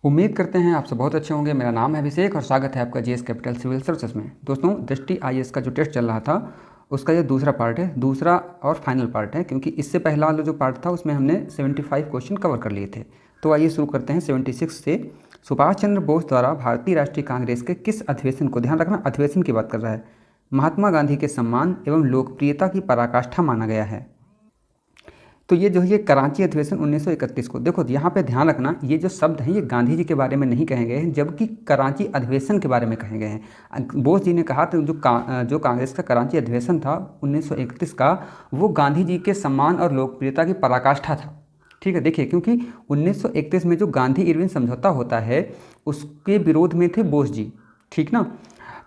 उम्मीद करते हैं आप सब बहुत अच्छे होंगे। मेरा नाम है अभिषेक और स्वागत है आपका जीएस कैपिटल सिविल सर्विसेज में। दोस्तों, दृष्टि आईएएस का जो टेस्ट चल रहा था उसका ये दूसरा पार्ट है, दूसरा और फाइनल पार्ट है, क्योंकि इससे पहला वाला जो पार्ट था उसमें हमने 75 क्वेश्चन कवर कर लिए थे। तो आइए शुरू करते हैं 76 से। सुभाष चंद्र बोस द्वारा भारतीय राष्ट्रीय कांग्रेस के किस अधिवेशन को, ध्यान रखना अधिवेशन की बात कर रहा है, महात्मा गांधी के सम्मान एवं लोकप्रियता की पराकाष्ठा माना गया है? तो ये जो है ये कराची अधिवेशन 1931 को, देखो यहाँ पे ध्यान रखना, ये जो शब्द हैं ये गांधी जी के बारे में नहीं कहे गए हैं, जबकि कराची अधिवेशन के बारे में कहे गए हैं। बोस जी ने कहा था जो कांग्रेस का कराची अधिवेशन था 1931 का, वो गांधी जी के सम्मान और लोकप्रियता की पराकाष्ठा था। ठीक है, देखिए, क्योंकि 1931 में जो गांधी इरविन समझौता होता है उसके विरोध में थे बोस जी। ठीक ना,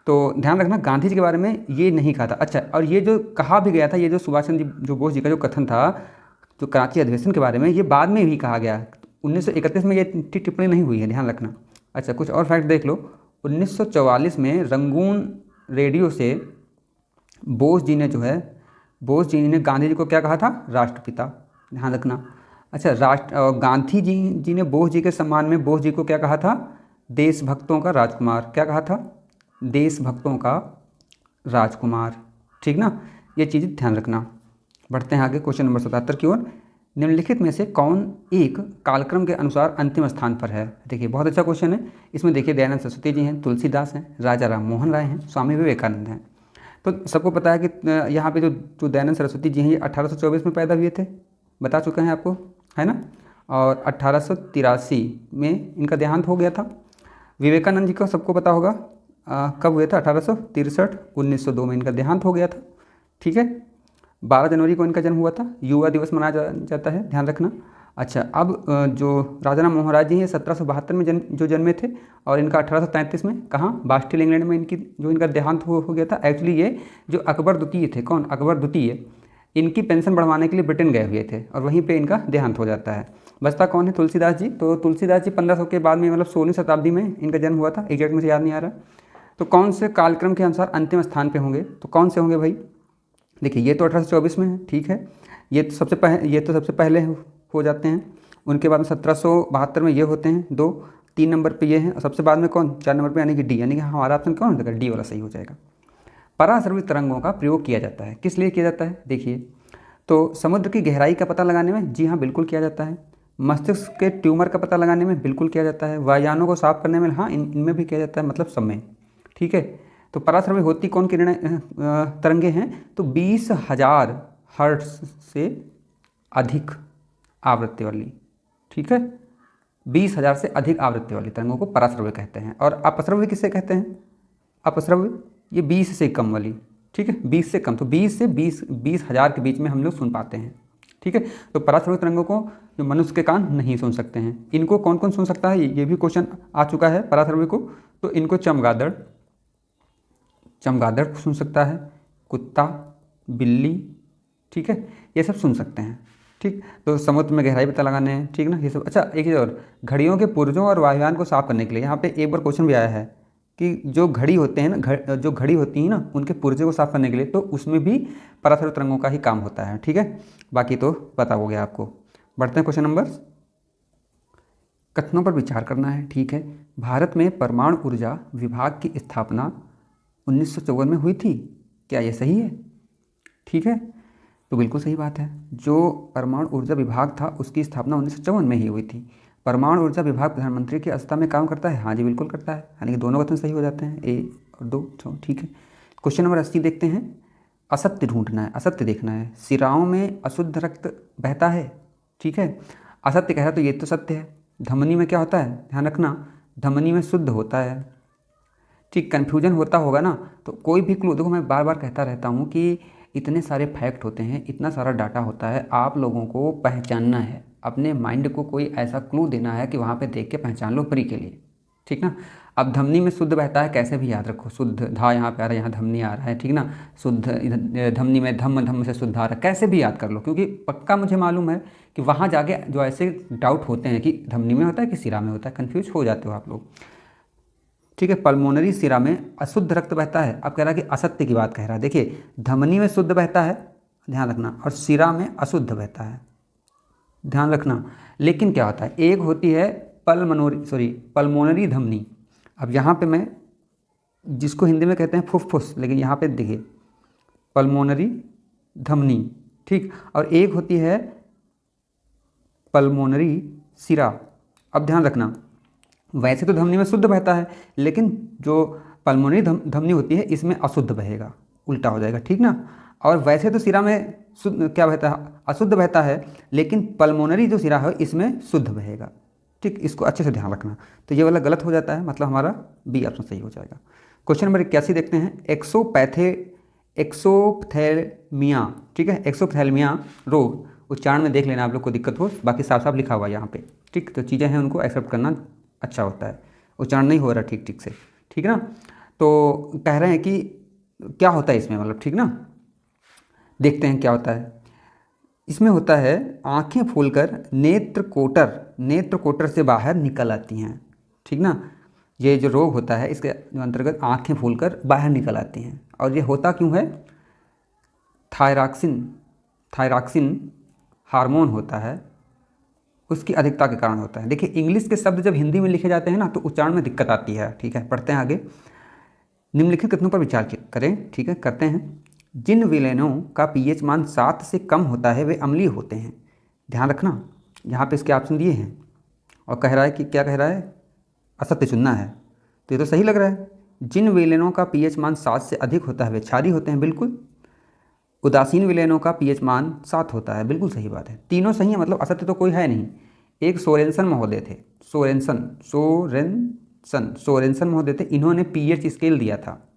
तो ध्यान रखना गांधी जी के बारे में ये नहीं कहा था। अच्छा, और ये जो कहा भी गया था, ये जो सुभाष चंद्र जो बोस जी का जो कथन था जो कराची अधिवेशन के बारे में, ये बाद में भी कहा गया। 1931 में ये टिप्पणी नहीं हुई है, ध्यान रखना। अच्छा, कुछ और फैक्ट देख लो। 1944 में रंगून रेडियो से बोस जी ने गांधी जी को क्या कहा था? राष्ट्रपिता, ध्यान रखना। अच्छा, गांधी जी ने बोस जी के सम्मान में बोस जी को क्या कहा था? देशभक्तों का राजकुमार। क्या कहा था? देशभक्तों का राजकुमार। ठीक ना, ये चीज़ ध्यान रखना। बढ़ते हैं आगे क्वेश्चन नंबर 77 की ओर। निम्नलिखित में से कौन एक कालक्रम के अनुसार अंतिम स्थान पर है? देखिए, बहुत अच्छा क्वेश्चन है। इसमें देखिए, दयानंद सरस्वती जी हैं, तुलसीदास हैं, राजा राम मोहन राय हैं, स्वामी विवेकानंद हैं। तो सबको पता है कि यहाँ पे जो दयानंद सरस्वती जी हैं ये 1824 में पैदा हुए थे, बता चुके हैं आपको, है ना। और 1883 में इनका देहांत हो गया था। विवेकानंद जी का सबको पता होगा, कब हुए थे? 1863। 1902 में इनका देहांत हो गया था। ठीक है, 12 जनवरी को इनका जन्म हुआ था। युवा दिवस मनाया जाता है, ध्यान रखना। अच्छा, अब जो राजा राम मोहन राय जी हैं 1772 में जन्मे थे, और इनका 1833 में कहाँ? बास्टिल इंग्लैंड में इनका देहांत हो गया था। एक्चुअली ये जो अकबर द्वितीय थे, कौन? अकबर द्वितीय, इनकी पेंशन बढ़वाने के लिए ब्रिटेन गए हुए थे और वहीं पर इनका देहांत हो जाता है। बचता कौन है? तुलसीदास जी। तो तुलसीदास जी 1500 के बाद में, मतलब 16वीं शताब्दी में इनका जन्म हुआ था, एग्जैक्ट मुझे याद नहीं आ रहा। तो कौन से कालक्रम के अनुसार अंतिम स्थान पे होंगे? तो कौन से होंगे भाई? देखिए, ये तो 1824 में है, ठीक है, ये तो सबसे पहले हो जाते हैं। उनके बाद में 1772 में ये होते हैं दो। 3 नंबर पे ये हैं, और सबसे बाद में कौन? 4 नंबर पे, यानी कि डी, यानी कि हमारा ऑप्शन कौन हो जाएगा? डी वाला सही हो जाएगा। पराश्रवित तरंगों का प्रयोग किया जाता है, किस लिए किया जाता है? देखिए, तो समुद्र की गहराई का पता लगाने में, जी हाँ बिल्कुल किया जाता है। मस्तिष्क के ट्यूमर का पता लगाने में बिल्कुल किया जाता है। वायुयानों को साफ करने में, हाँ, इनमें भी किया जाता है, मतलब सब में। ठीक है, तो पराश्रवी होती कौन किरणें तरंगे हैं? तो 20,000 हर्ट्ज से अधिक आवृत्ति वाली। ठीक है, 20,000 से अधिक आवृत्ति वाली तरंगों को पराश्रव्य कहते हैं। और अपश्रव्य किसे कहते हैं? अपश्रव्य ये 20 से कम वाली। ठीक है, 20 से कम, तो 20 से 20,000 के बीच में हम लोग सुन पाते हैं। ठीक है, तो पराश्रव्य तरंगों को जो मनुष्य के कान नहीं सुन सकते हैं, इनको कौन कौन सुन सकता है? ये भी क्वेश्चन आ चुका है पराश्रव्य को। तो इनको चमगादड़ सुन सकता है, कुत्ता, बिल्ली, ठीक है, ये सब सुन सकते हैं। ठीक, तो समुद्र में गहराई पता लगाने हैं, ठीक ना, ये सब। अच्छा, एक चीज़ और, घड़ियों के पुर्जों और वायुयान को साफ करने के लिए यहाँ पे एक बार क्वेश्चन भी आया है कि जो घड़ी होते हैं ना, जो घड़ी होती है ना, उनके पुर्जे को साफ करने के लिए, तो उसमें भी पराश्रव्य तरंगों का ही काम होता है। ठीक है, बाकी तो पता हो गया आपको। बढ़ते हैं क्वेश्चन नंबर। कथनों पर विचार करना है, ठीक है। भारत में परमाणु ऊर्जा विभाग की स्थापना 1954 में हुई थी, क्या यह सही है? ठीक है, तो बिल्कुल सही बात है। जो परमाणु ऊर्जा विभाग था उसकी स्थापना 1954 में ही हुई थी। परमाणु ऊर्जा विभाग प्रधानमंत्री की अध्यक्षता में काम करता है, हाँ जी बिल्कुल करता है, यानी कि दोनों कथन सही हो जाते हैं, ए और दो। ठीक है, क्वेश्चन नंबर 80 देखते हैं। असत्य ढूंढना है, असत्य देखना है। सिराओं में अशुद्ध रक्त बहता है, ठीक है, असत्य कह रहा है तो ये तो सत्य है। धमनी में क्या होता है? ध्यान रखना, धमनी में शुद्ध होता है। ठीक, कन्फ्यूजन होता होगा ना, तो कोई भी क्लू, देखो मैं बार बार कहता रहता हूँ कि इतने सारे फैक्ट होते हैं, इतना सारा डाटा होता है, आप लोगों को पहचानना है, अपने माइंड को कोई ऐसा क्लू देना है कि वहाँ पे देख के पहचान लो फ्री के लिए। ठीक ना, अब धमनी में शुद्ध बहता है, कैसे भी याद रखो, शुद्ध धा यहाँ पे आ रहा है, यहाँ धमनी आ रहा है, ठीक ना, शुद्ध धमनी में धम्म से शुद्ध आ रहा है, कैसे भी याद कर लो, क्योंकि पक्का मुझे मालूम है कि वहाँ जाके जो ऐसे डाउट होते हैं कि धमनी में होता है कि सिरा में होता है, कन्फ्यूज हो जाते हो आप लोग। ठीक है, पल्मोनरी सिरा में अशुद्ध रक्त बहता है, अब कह रहा है कि असत्य की बात कह रहा है। देखिए, धमनी में शुद्ध बहता है, ध्यान रखना, और सिरा में अशुद्ध बहता है, ध्यान रखना। लेकिन क्या होता है, एक होती है पल्मोनरी धमनी। अब यहाँ पे मैं जिसको हिंदी में कहते हैं फुफ्फुस, लेकिन यहाँ पे देखिए पल्मोनरी धमनी, ठीक। और एक होती है पल्मोनरी सिरा। अब ध्यान रखना, वैसे तो धमनी में शुद्ध बहता है, लेकिन जो पल्मोनरी धमनी होती है इसमें अशुद्ध बहेगा, उल्टा हो जाएगा, ठीक ना। और वैसे तो सिरा में शुद्ध क्या बहता है, अशुद्ध बहता है, लेकिन पल्मोनरी जो सिरा है इसमें शुद्ध बहेगा, ठीक। इसको अच्छे से ध्यान रखना। तो ये वाला गलत हो जाता है, मतलब हमारा बी ऑप्शन सही हो जाएगा। क्वेश्चन नंबर 81 देखते हैं। एक्सोप्थेल्मिया, ठीक है, एक्सोप्थेल्मिया रोग, उच्चारण में देख लेना आप लोग को दिक्कत हो, बाकी साफ साफ लिखा हुआ है यहाँ पे, ठीक। तो चीज़ें हैं उनको एक्सेप्ट करना अच्छा होता है, उच्चारण नहीं हो रहा ठीक ठीक से, ठीक ना। तो कह रहे हैं कि क्या होता है इसमें, मतलब ठीक ना, देखते हैं क्या होता है इसमें। होता है आंखें फूलकर नेत्र कोटर से बाहर निकल आती हैं, ठीक ना। ये जो रोग होता है इसके अंतर्गत आंखें फूलकर बाहर निकल आती हैं। और ये होता क्यों है, थायरॉक्सिन हार्मोन होता है, उसकी अधिकता के कारण होता है। देखिए इंग्लिश के शब्द जब हिंदी में लिखे जाते हैं ना तो उच्चारण में दिक्कत आती है, ठीक है। पढ़ते हैं आगे। निम्नलिखित कथनों पर विचार करें, ठीक है, करते हैं। जिन विलेनों का पीएच मान 7 से कम होता है वे अम्लीय होते हैं। ध्यान रखना, यहाँ पे इसके ऑप्शन दिए हैं और कह रहा है कि क्या कह रहा है, असत्य चुनना है। तो ये तो सही लग रहा है। जिन विलेनों का पीएच मान 7 से अधिक होता है वे क्षारीय होते हैं, बिल्कुल। उदासीन विलेनों का पीएच मान 7 होता है, बिल्कुल सही बात है। तीनों सही है, मतलब असत्य तो कोई है नहीं। एक सोरेनसन महोदय थे, सोरेनसन महोदय थे, इन्होंने पीएच स्केल दिया था,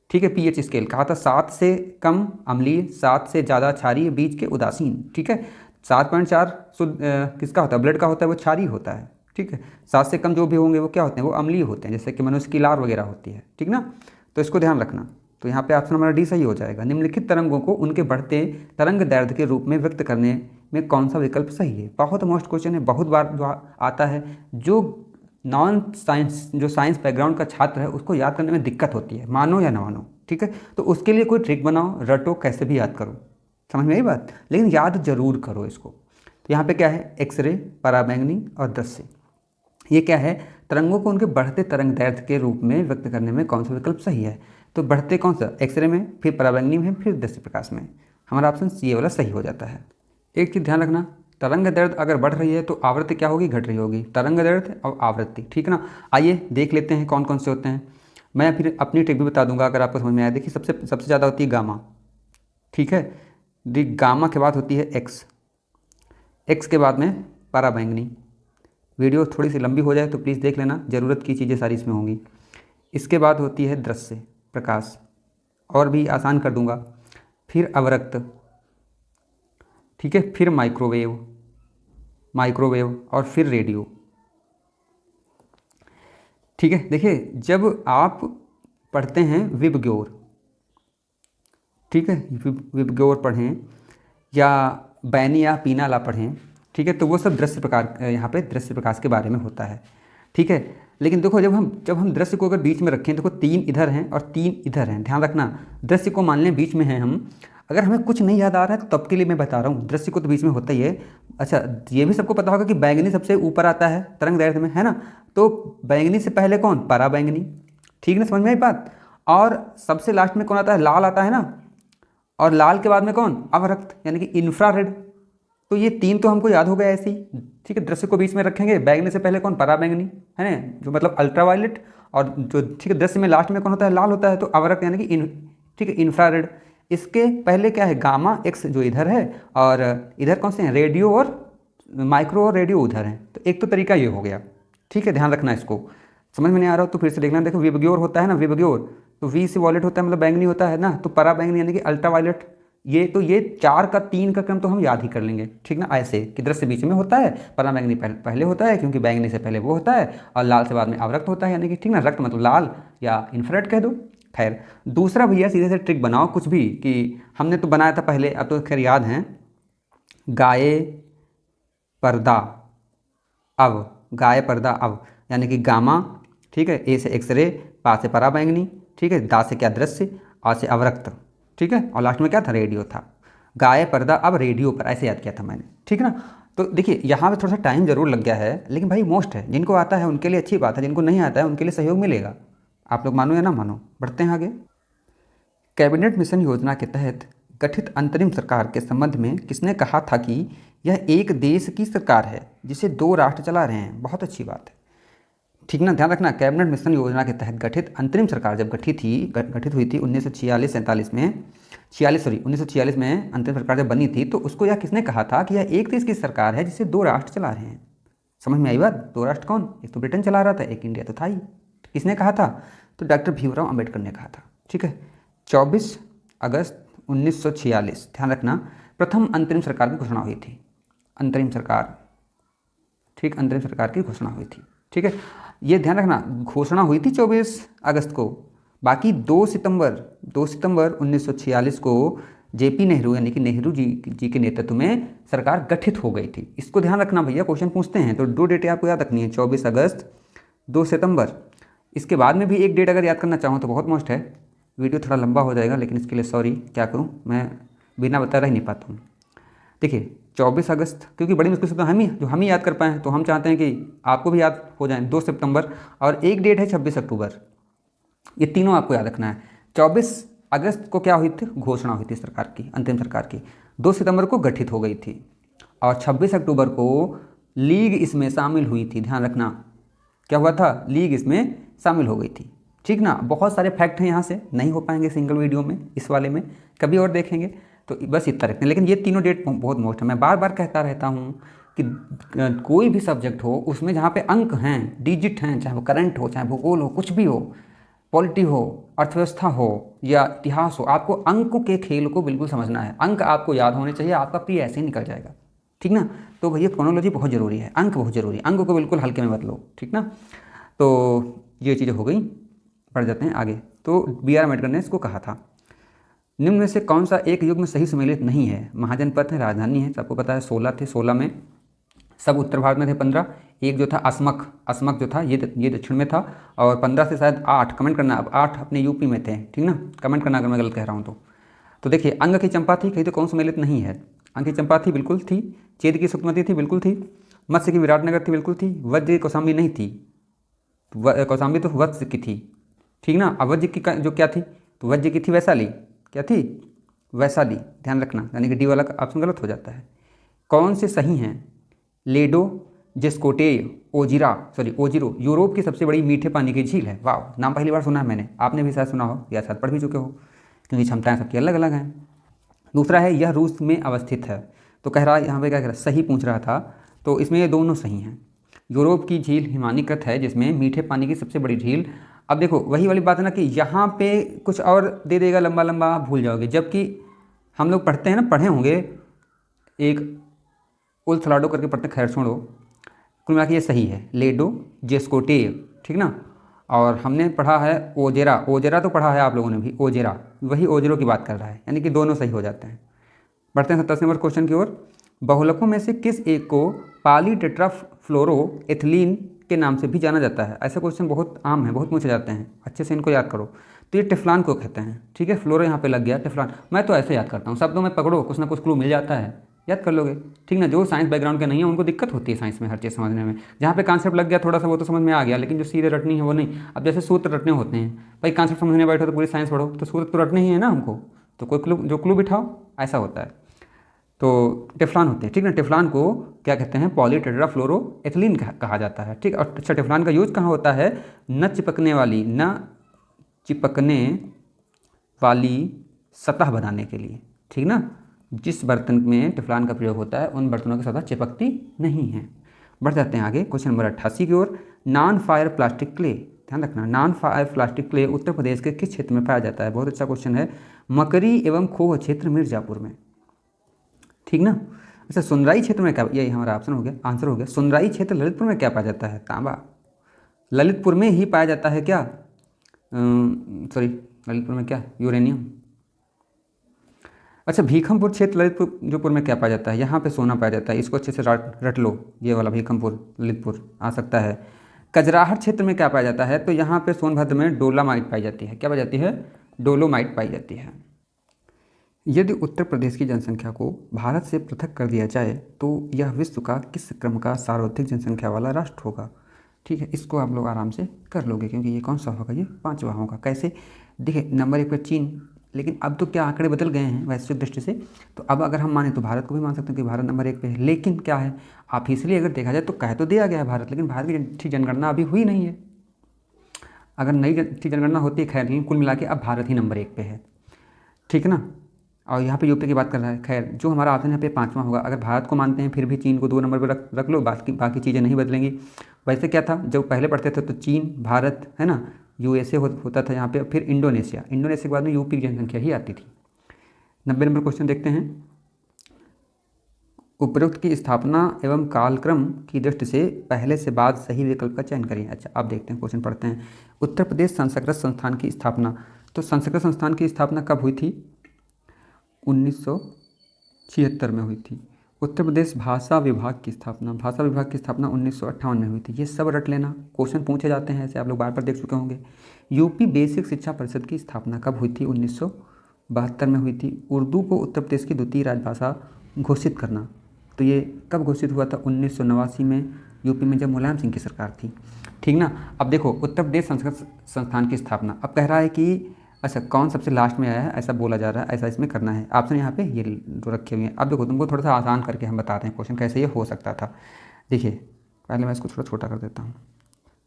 ठीक है। पीएच स्केल कहा था 7 से कम अम्लीय, 7 से ज़्यादा क्षारीय, बीच के उदासीन, ठीक है। 7.4 शुद्ध किसका होता है, ब्लड का होता है, वो क्षारीय होता है, ठीक है। 7 से कम जो भी होंगे वो क्या होते हैं, वो अम्लीय होते हैं, जैसे कि मनुष्य की लार वगैरह होती है, ठीक ना। तो इसको ध्यान रखना। तो यहाँ पे ऑप्शन हमारा डी सही हो जाएगा। निम्नलिखित तरंगों को उनके बढ़ते तरंग दैर्ध्य के रूप में व्यक्त करने में कौन सा विकल्प सही है। बहुत मोस्ट क्वेश्चन है, बहुत बार जो आता है, जो साइंस बैकग्राउंड का छात्र है उसको याद करने में दिक्कत होती है, मानो या ना मानो, ठीक है। तो उसके लिए कोई ट्रिक बनाओ, रटो, कैसे भी याद करो, समझ में आई बात, लेकिन याद जरूर करो इसको। तो यहाँ पे क्या है, एक्सरे, पराबैंगनी और दृश्य। ये क्या है, तरंगों को उनके बढ़ते तरंग दैर्ध्य के रूप में व्यक्त करने में कौन सा विकल्प सही है। तो बढ़ते कौन सा, एक्सरे में, फिर पराबैंगनी में, फिर दृश्य प्रकाश में। हमारा ऑप्शन सी वाला सही हो जाता है। एक चीज़ ध्यान रखना, तरंग दैर्ध्य अगर बढ़ रही है तो आवृत्ति क्या होगी, घट रही होगी। तरंग दैर्ध्य और आवृत्ति, ठीक ना। आइए देख लेते हैं कौन कौन से होते हैं। मैं फिर अपनी ट्रिक भी बता दूंगा अगर आपको समझ में आया। देखिए सबसे ज़्यादा होती है गामा, ठीक है। गामा के बाद होती है एक्स के बाद में पराबैंगनी। वीडियो थोड़ी सी लंबी हो जाए तो प्लीज़ देख लेना, ज़रूरत की चीज़ें सारी इसमें होंगी। इसके बाद होती है दृश्य प्रकाश, और भी आसान कर दूंगा। फिर अवरक्त, ठीक है, फिर माइक्रोवेव और फिर रेडियो, ठीक है। देखिए जब आप पढ़ते हैं विबग्योर, ठीक है, विबग्योर पढ़ें या बैनी या पीनाला पढ़ें, ठीक है, तो वो सब दृश्य प्रकार, यहाँ पे दृश्य प्रकाश के बारे में होता है, ठीक है। लेकिन देखो जब हम दृश्य को अगर बीच में रखें, देखो 3 इधर हैं और 3 इधर हैं, ध्यान रखना। दृश्य को मान लें बीच में हैं हम, अगर हमें कुछ नहीं याद आ रहा है तो तब के लिए मैं बता रहा हूँ, दृश्य को तो बीच में होता ही है। अच्छा ये भी सबको पता होगा कि बैंगनी सबसे ऊपर आता है तरंग दैर्ध्य में, है ना। तो बैंगनी से पहले कौन, पराबैंगनी, ठीक ना, समझ में आई बात। और सबसे लास्ट में कौन आता है, लाल आता है ना। और लाल के बाद में कौन, अवरक्त, यानी कि इंफ्रारेड। तो ये 3 तो हमको याद हो गया ऐसे ही, ठीक है। दृश्य को बीच में रखेंगे, बैंगनी से पहले कौन, पराबैंगनी, है ना, जो मतलब अल्ट्रावायलेट। और जो ठीक है दृश्य में लास्ट में कौन होता है, लाल होता है, तो अवरक्त यानी कि ठीक है इंफ्रारेड। इसके पहले क्या है, गामा एक्स जो इधर है, और इधर कौन से हैं, रेडियो और माइक्रो और रेडियो उधर हैं। तो एक तो तरीका ये हो गया, ठीक है। ध्यान रखना, इसको समझ में नहीं आ रहा हो तो फिर से देखना। देखो विबग्योर होता है ना, विबग्योर तो वी से वॉलेट होता है, मतलब बैंगनी होता है ना। तो पराबैंगनी यानी कि अल्ट्रावायलेट। ये 4 का 3 का क्रम तो हम याद ही कर लेंगे, ठीक ना। ऐसे कि दृश्य बीच में होता है, पराबैंगनी पहले होता है क्योंकि बैंगनी से पहले वो होता है, और लाल से बाद में अवरक्त होता है, यानी कि ठीक ना, रक्त मतलब लाल या इंफ्रारेड कह दो। खैर दूसरा भैया सीधे से ट्रिक बनाओ कुछ भी, कि हमने तो बनाया था पहले, अब तो खैर याद हैं। गाये पर्दा अव, यानी कि गामा, ठीक है, ए से एक्सरे, पा से पराबैंगनी, ठीक है, दा से क्या, दृश्य, आ से अवरक्त, ठीक है, और लास्ट में क्या था, रेडियो था। गाये पर्दा अब रेडियो पर, ऐसे याद किया था मैंने, ठीक है ना। तो देखिए यहाँ पे थोड़ा सा टाइम जरूर लग गया है, लेकिन भाई मोस्ट है, जिनको आता है उनके लिए अच्छी बात है, जिनको नहीं आता है उनके लिए सहयोग मिलेगा। आप लोग मानो या ना मानो, बढ़ते हैं आगे। कैबिनेट मिशन योजना के तहत गठित अंतरिम सरकार के संबंध में किसने कहा था कि यह एक देश की सरकार है जिसे 2 राष्ट्र चला रहे हैं? बहुत अच्छी बात है, ठीक ना, ध्यान रखना। कैबिनेट मिशन योजना के तहत गठित अंतरिम सरकार जब गठित हुई थी 1946 में, 1946 में अंतरिम सरकार जब बनी थी, तो उसको यह किसने कहा था कि यह एक देश की सरकार है जिसे 2 राष्ट्र चला रहे हैं? समझ में आई बात? 2 राष्ट्र कौन? एक तो ब्रिटेन चला रहा था, एक इंडिया तो था ही। किसने कहा था? तो डॉक्टर भीमराव अम्बेडकर ने कहा था। ठीक है, 24 अगस्त 1946, ध्यान रखना, प्रथम अंतरिम सरकार की घोषणा हुई थी। अंतरिम सरकार, ठीक, अंतरिम सरकार की घोषणा हुई थी। ठीक है, ये ध्यान रखना, घोषणा हुई थी 24 अगस्त को, बाकी 2 सितंबर 1946 को जेपी नेहरू यानी कि नेहरू जी के नेतृत्व में सरकार गठित हो गई थी। इसको ध्यान रखना भैया, क्वेश्चन पूछते हैं तो 2 डेटें आपको याद रखनी है, 24 अगस्त 2 सितंबर। इसके बाद में भी एक डेट अगर याद करना चाहूँ तो बहुत मस्त है, वीडियो थोड़ा लंबा हो जाएगा, लेकिन इसके लिए सॉरी, क्या करूँ, मैं बिना बता रह नहीं पाता हूँ। देखिए 24 अगस्त, क्योंकि बड़ी मुश्किल से तो हम ही याद कर पाएँ, तो हम चाहते हैं कि आपको भी याद हो जाए। 2 सितंबर और एक डेट है 26 अक्टूबर, ये तीनों आपको याद रखना है। 24 अगस्त को क्या हुई थी? घोषणा हुई थी सरकार की, अंतिम सरकार की। 2 सितंबर को गठित हो गई थी और 26 अक्टूबर को लीग इसमें शामिल हुई थी। ध्यान रखना, क्या हुआ था? लीग इसमें शामिल हो गई थी। ठीक ना, बहुत सारे फैक्ट हैं, यहाँ से नहीं हो पाएंगे सिंगल वीडियो में, इस वाले में कभी और देखेंगे, तो बस इतना रखते हैं। लेकिन ये तीनों डेट बहुत मोस्ट है, मैं बार बार कहता रहता हूँ कि कोई भी सब्जेक्ट हो उसमें जहाँ पे अंक हैं, डिजिट हैं, चाहे वो करंट हो, चाहे भूगोल हो, कुछ भी हो, पॉलिटी हो, अर्थव्यवस्था हो या इतिहास हो, आपको अंकों के खेल को बिल्कुल समझना है। अंक आपको याद होने चाहिए, आपका प्री ऐसे ही निकल जाएगा। ठीक ना, तो भैया क्रोनोलॉजी बहुत ज़रूरी है, अंक बहुत ज़रूरी है, अंक को बिल्कुल हल्के में मत लो। ठीक ना, तो ये चीज़ें हो गई, पढ़ जाते हैं आगे। तो B.R. अम्बेडकर ने इसको कहा था, निम्न में से कौन सा एक युग में सही सम्मिलित नहीं है? महाजनपद है, राजधानी है, सबको पता है, 16 थे, 16 में सब उत्तर भारत में थे, 15, एक जो था असमक जो था ये दक्षिण में था, और 15 से शायद 8, कमेंट करना, अब 8 अपने यूपी में थे। ठीक ना, कमेंट करना अगर मैं गलत कह रहा हूँ तो देखिए, अंग की चंपा थी, कहीं तो कौन सम्मिलित नहीं है? अंग की चंपा थी, बिल्कुल थी। चेद की सुकमती थी, बिल्कुल थी। मत्स्य की विराटनगर थी, बिल्कुल थी। वज्र की कौशाम्बी नहीं थी, कौशाम्बी तो वत्स की थी। ठीक ना, अब वज्र की जो क्या थी? तो वज्र की थी वैशाली, क्या थी? वैशाली, ध्यान रखना, यानी कि डी वाला ऑप्शन गलत हो जाता है। कौन से सही हैं? लेडो, जेस्कोटे, ओजिरो यूरोप की सबसे बड़ी मीठे पानी की झील है। वाह, नाम पहली बार सुना है मैंने, आपने भी शायद सुना हो या शायद पढ़ भी चुके हो, क्योंकि क्षमताएं सबकी अलग अलग हैं। दूसरा है, यह रूस में अवस्थित है। तो कह रहा है यहाँ पे, क्या कह रहा है, सही पूछ रहा था, तो इसमें ये दोनों सही हैं। यूरोप की झील हिमानीकृत है, जिसमें मीठे पानी की सबसे बड़ी झील। अब देखो वही वाली बात है ना कि यहाँ पे कुछ और दे देगा लंबा लंबा, आप भूल जाओगे, जबकि हम लोग पढ़ते हैं ना, पढ़े होंगे, एक उल सलाडो करके पढ़ते, खैर छोड़ो, कुल मिला के ये सही है, लेडो जेस्कोटे। ठीक ना, और हमने पढ़ा है ओजेरा तो पढ़ा है आप लोगों ने भी, ओजेरा, वही ओजेरो की बात कर रहा है, यानी कि दोनों सही हो जाते हैं। बढ़ते हैं 27 नंबर क्वेश्चन की ओर। बहुलकों में से किस एक को पॉलीटेट्राफ्लोरोएथिलीन के नाम से भी जाना जाता है? ऐसे क्वेश्चन बहुत आम है, बहुत पूछे जाते हैं, अच्छे से इनको याद करो। तो ये टेफ्लॉन को कहते हैं। ठीक है, फ्लोरो यहाँ पे लग गया, टेफ्लॉन, मैं तो ऐसे याद करता हूँ, शब्दों में पकड़ो, कुछ ना कुछ क्लू मिल जाता है, याद कर लोगे। ठीक ना, जो साइंस बैकग्राउंड के नहीं है उनको दिक्कत होती है साइंस में हर चीज़ समझने में, जहाँ पे कॉन्सेप्ट लग गया थोड़ा सा वो तो समझ में आ गया, लेकिन जो सीधे रटनी है वो नहीं। अब जैसे सूत्र रटने होते हैं, भाई कॉन्सेप्ट समझने बैठो तो पूरी साइंस पढ़ो, तो सूत्र तो रटने ही है ना हमको, तो कोई क्लू बिठाओ, ऐसा होता है। तो टेफ्लॉन होते हैं। ठीक ना, टेफ्लॉन को क्या कहते हैं? पॉलीटेट्राफ्लोरोएथिलीन कहा जाता है। ठीक, और अच्छा, टेफ्लॉन का यूज कहाँ होता है? न चिपकने वाली सतह बनाने के लिए। ठीक ना, जिस बर्तन में टेफ्लॉन का प्रयोग होता है उन बर्तनों की सतह चिपकती नहीं है। बढ़ जाते हैं आगे, क्वेश्चन नंबर 88 की ओर। नॉन फायर प्लास्टिक क्ले, ध्यान रखना, non fire plastic clay Uttar Pradesh के किस क्षेत्र में पाया जाता है? बहुत अच्छा क्वेश्चन है, मकरी एवं खोह क्षेत्र, मिर्जापुर में। ठीक ना, अच्छा, सुनराई क्षेत्र में क्या, यही हमारा ऑप्शन हो गया, आंसर हो गया। सुनराई क्षेत्र ललितपुर में क्या पाया जाता है? तांबा, ललितपुर में ही पाया जाता है क्या? सॉरी, ललितपुर में क्या? यूरेनियम। अच्छा, भीखमपुर क्षेत्र ललितपुर में क्या पाया जाता है? यहाँ पे सोना पाया जाता है, इसको अच्छे से रट लो, ये वाला भीखमपुर ललितपुर आ सकता है। कजराहट क्षेत्र में क्या पाया जाता है? तो यहाँ पे सोनभद्र में डोलामाइट पाई जाती है। क्या पाई जाती है? डोलोमाइट पाई जाती है। यदि उत्तर प्रदेश की जनसंख्या को भारत से पृथक कर दिया जाए तो यह विश्व का किस क्रम का सर्वाधिक जनसंख्या वाला राष्ट्र होगा। ठीक है, इसको आप लोग आराम से कर लोगे क्योंकि ये कौन सा होगा, ये पाँचवा होगा। कैसे, देखिए नंबर 1 पर चीन, लेकिन अब तो क्या आंकड़े बदल गए हैं वैश्विक दृष्टि से, तो अब अगर हम माने तो भारत को भी मान सकते हैं कि भारत नंबर 1 पे है। लेकिन क्या है, ऑफिशियली अगर देखा जाए तो कह तो दिया गया है भारत, लेकिन भारत की ठीक जनगणना अभी हुई नहीं है। अगर नई ठीक जनगणना होती है खैर, लेकिन कुल मिला के अब भारत ही नंबर 1 पे है। ठीक है ना। और यहाँ पे यूपी की बात कर रहा है, खैर जो हमारा ऑप्शन यहाँ पे पाँचवा होगा। अगर भारत को मानते हैं फिर भी चीन को 2 नंबर पर रख लो, बाकी बाकी चीज़ें नहीं बदलेंगी। वैसे क्या था, जब पहले पढ़ते थे तो चीन, भारत, है ना, यूएसए होता था यहाँ पे, फिर इंडोनेशिया के बाद में यूपी की जनसंख्या ही आती थी। 90 नंबर क्वेश्चन देखते हैं। उपरोक्त की स्थापना एवं कालक्रम की दृष्टि से पहले से बाद सही विकल्प का चयन करिए। अच्छा, अब देखते हैं, क्वेश्चन पढ़ते हैं। उत्तर प्रदेश संस्कृत संस्थान की स्थापना, तो संस्कृत संस्थान की स्थापना कब हुई थी, 1976 में हुई थी। उत्तर प्रदेश भाषा विभाग की स्थापना, 1958 में हुई थी। ये सब रट लेना, क्वेश्चन पूछे जाते हैं ऐसे, आप लोग बार बार देख चुके होंगे। यूपी बेसिक शिक्षा परिषद की स्थापना कब हुई थी, 1972 में हुई थी। उर्दू को उत्तर प्रदेश की द्वितीय राजभाषा घोषित करना, तो ये कब घोषित हुआ था, 1989 में, यूपी में जब मुलायम सिंह की सरकार थी। ठीक ना। अब देखो, उत्तर प्रदेश संस्कृत संस्थान की स्थापना, अब कह रहा है कि अच्छा कौन सबसे लास्ट में आया है, ऐसा बोला जा रहा है, ऐसा इसमें करना है। ऑप्शन यहाँ पे ये जो रखे हुए हैं। अब देखो, तुमको थोड़ा सा आसान करके हम बताते हैं क्वेश्चन कैसे ये हो सकता था। देखिए, पहले मैं इसको थोड़ा छोटा कर देता हूँ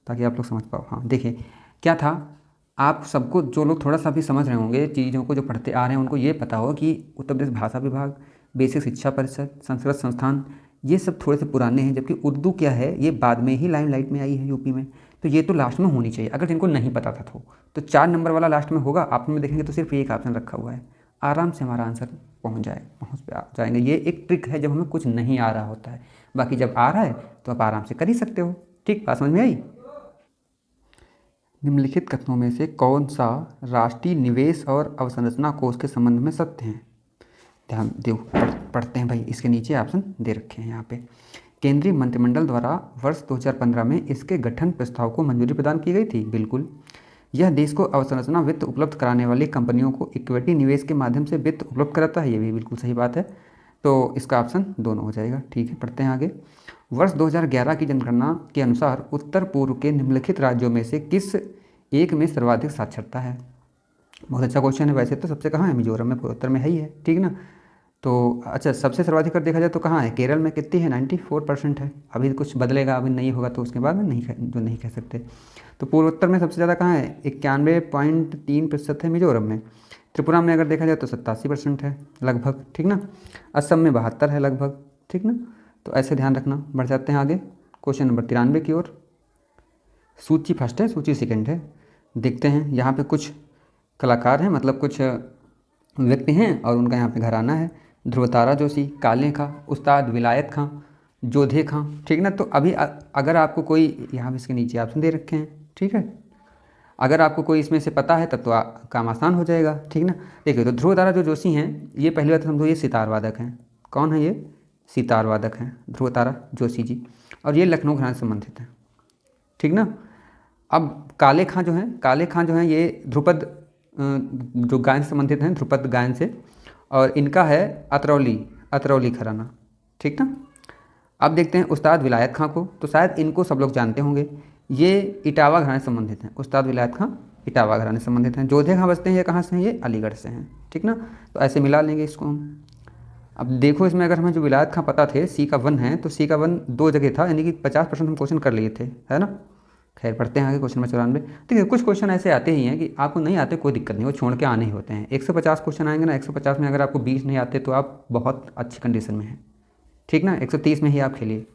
ताकि आप लोग समझ पाओ। हाँ देखिए, क्या था, आप सबको, जो लोग थोड़ा सा भी समझ रहे होंगे चीज़ों को, जो पढ़ते आ रहे हैं, उनको ये पता हो कि उत्तर प्रदेश भाषा विभाग, बेसिक शिक्षा परिषद, संस्कृत संस्थान, ये सब थोड़े से पुराने हैं, जबकि उर्दू क्या है, ये बाद में ही लाइमलाइट में आई है यूपी में। तो ये तो लास्ट में होनी चाहिए, अगर जिनको नहीं पता था तो 4 नंबर वाला लास्ट में होगा। ऑप्शन में देखेंगे तो सिर्फ एक ऑप्शन रखा हुआ है, आराम से हमारा आंसर पहुँच जाएंगे। ये एक ट्रिक है जब हमें कुछ नहीं आ रहा होता है, बाकी जब आ रहा है तो आप आराम से कर ही सकते हो। ठीक, बात समझ में आई। निम्नलिखित कथनों में से कौन सा राष्ट्रीय निवेश और अवसंरचना कोष के संबंध में सत्य है। ध्यान दो, पढ़ते हैं भाई, इसके नीचे ऑप्शन दे रखे हैं यहाँ पे। केंद्रीय मंत्रिमंडल द्वारा वर्ष 2015 में इसके गठन प्रस्ताव को मंजूरी प्रदान की गई थी, बिल्कुल। यह देश को अवसंरचना वित्त उपलब्ध कराने वाली कंपनियों को इक्विटी निवेश के माध्यम से वित्त उपलब्ध कराता है, ये भी बिल्कुल सही बात है। तो इसका ऑप्शन दोनों हो जाएगा। ठीक है, पढ़ते हैं आगे। वर्ष 2011 की जनगणना के अनुसार उत्तर पूर्व के निम्नलिखित राज्यों में से किस एक में सर्वाधिक साक्षरता है। बहुत अच्छा क्वेश्चन है। वैसे तो सबसे कहाँ है, मिजोरम में, पूर्वोत्तर में है ही है। ठीक ना। तो अच्छा, सबसे सर्वाधिक अगर देखा जाए तो कहाँ है, केरल में कितनी है, 94% है। अभी कुछ बदलेगा, अभी नहीं होगा तो उसके बाद में नहीं कह सकते। तो पूर्वोत्तर में सबसे ज़्यादा कहाँ है, 91.3% है मिजोरम में। त्रिपुरा में अगर देखा जाए तो 87% है लगभग। ठीक ना। असम में 72 है लगभग। ठीक ना। तो ऐसे ध्यान रखना। बढ़ जाते हैं आगे क्वेश्चन नंबर 93 की ओर। सूची फर्स्ट है, सूची सेकंड है। देखते हैं, यहाँ पे कुछ कलाकार हैं, मतलब कुछ व्यक्ति हैं और उनका यहाँ पे घराना है। ध्रुवतारा जोशी, काले खां, उस्ताद विलायत खां, जोधे खां। ठीक ना। तो अभी अगर आपको कोई, यहाँ पे इसके नीचे ऑप्शन दे रखे हैं, ठीक है, अगर आपको कोई इसमें से पता है तब तो काम आसान हो जाएगा। ठीक ना। देखिए, तो ध्रुवतारा जो जोशी हैं, ये पहली बात समझो, ये सितार वादक हैं। कौन है ये, सितार वादक हैं ध्रुवतारा जोशी जी, और ये लखनऊ घराने से संबंधित हैं। ठीक ना। अब काले खां जो हैं ये ध्रुपद जो गायन से संबंधित हैं, ध्रुपद गायन से, और इनका है अतरौली घराना। ठीक ना। अब देखते हैं उस्ताद विलायत खां को, तो शायद इनको सब लोग जानते होंगे, ये इटावा घराने से संबंधित हैं। उस्ताद विलायत खां इटावा घराने से संबंधित हैं। जोधे खां बसते हैं, ये कहाँ से हैं, ये अलीगढ़ से हैं। ठीक ना। तो ऐसे मिला लेंगे इसको हम। अब देखो, इसमें अगर हमें जो विलायत खां पता थे, C का 1 है, तो C का 1 2 जगह था, यानी कि 50% हम क्वेश्चन कर लिए थे, है ना। खैर, पढ़ते हैं आगे क्वेश्चन नंबर 94। देखिए, कुछ क्वेश्चन ऐसे आते ही हैं कि आपको नहीं आते कोई दिक्कत नहीं, वो छोड़ के आने ही होते हैं। 150 क्वेश्चन आएंगे ना, 150 में अगर आपको 20 नहीं आते तो आप बहुत अच्छी कंडीशन में हैं। ठीक ना। 130 में ही आप खेलिए।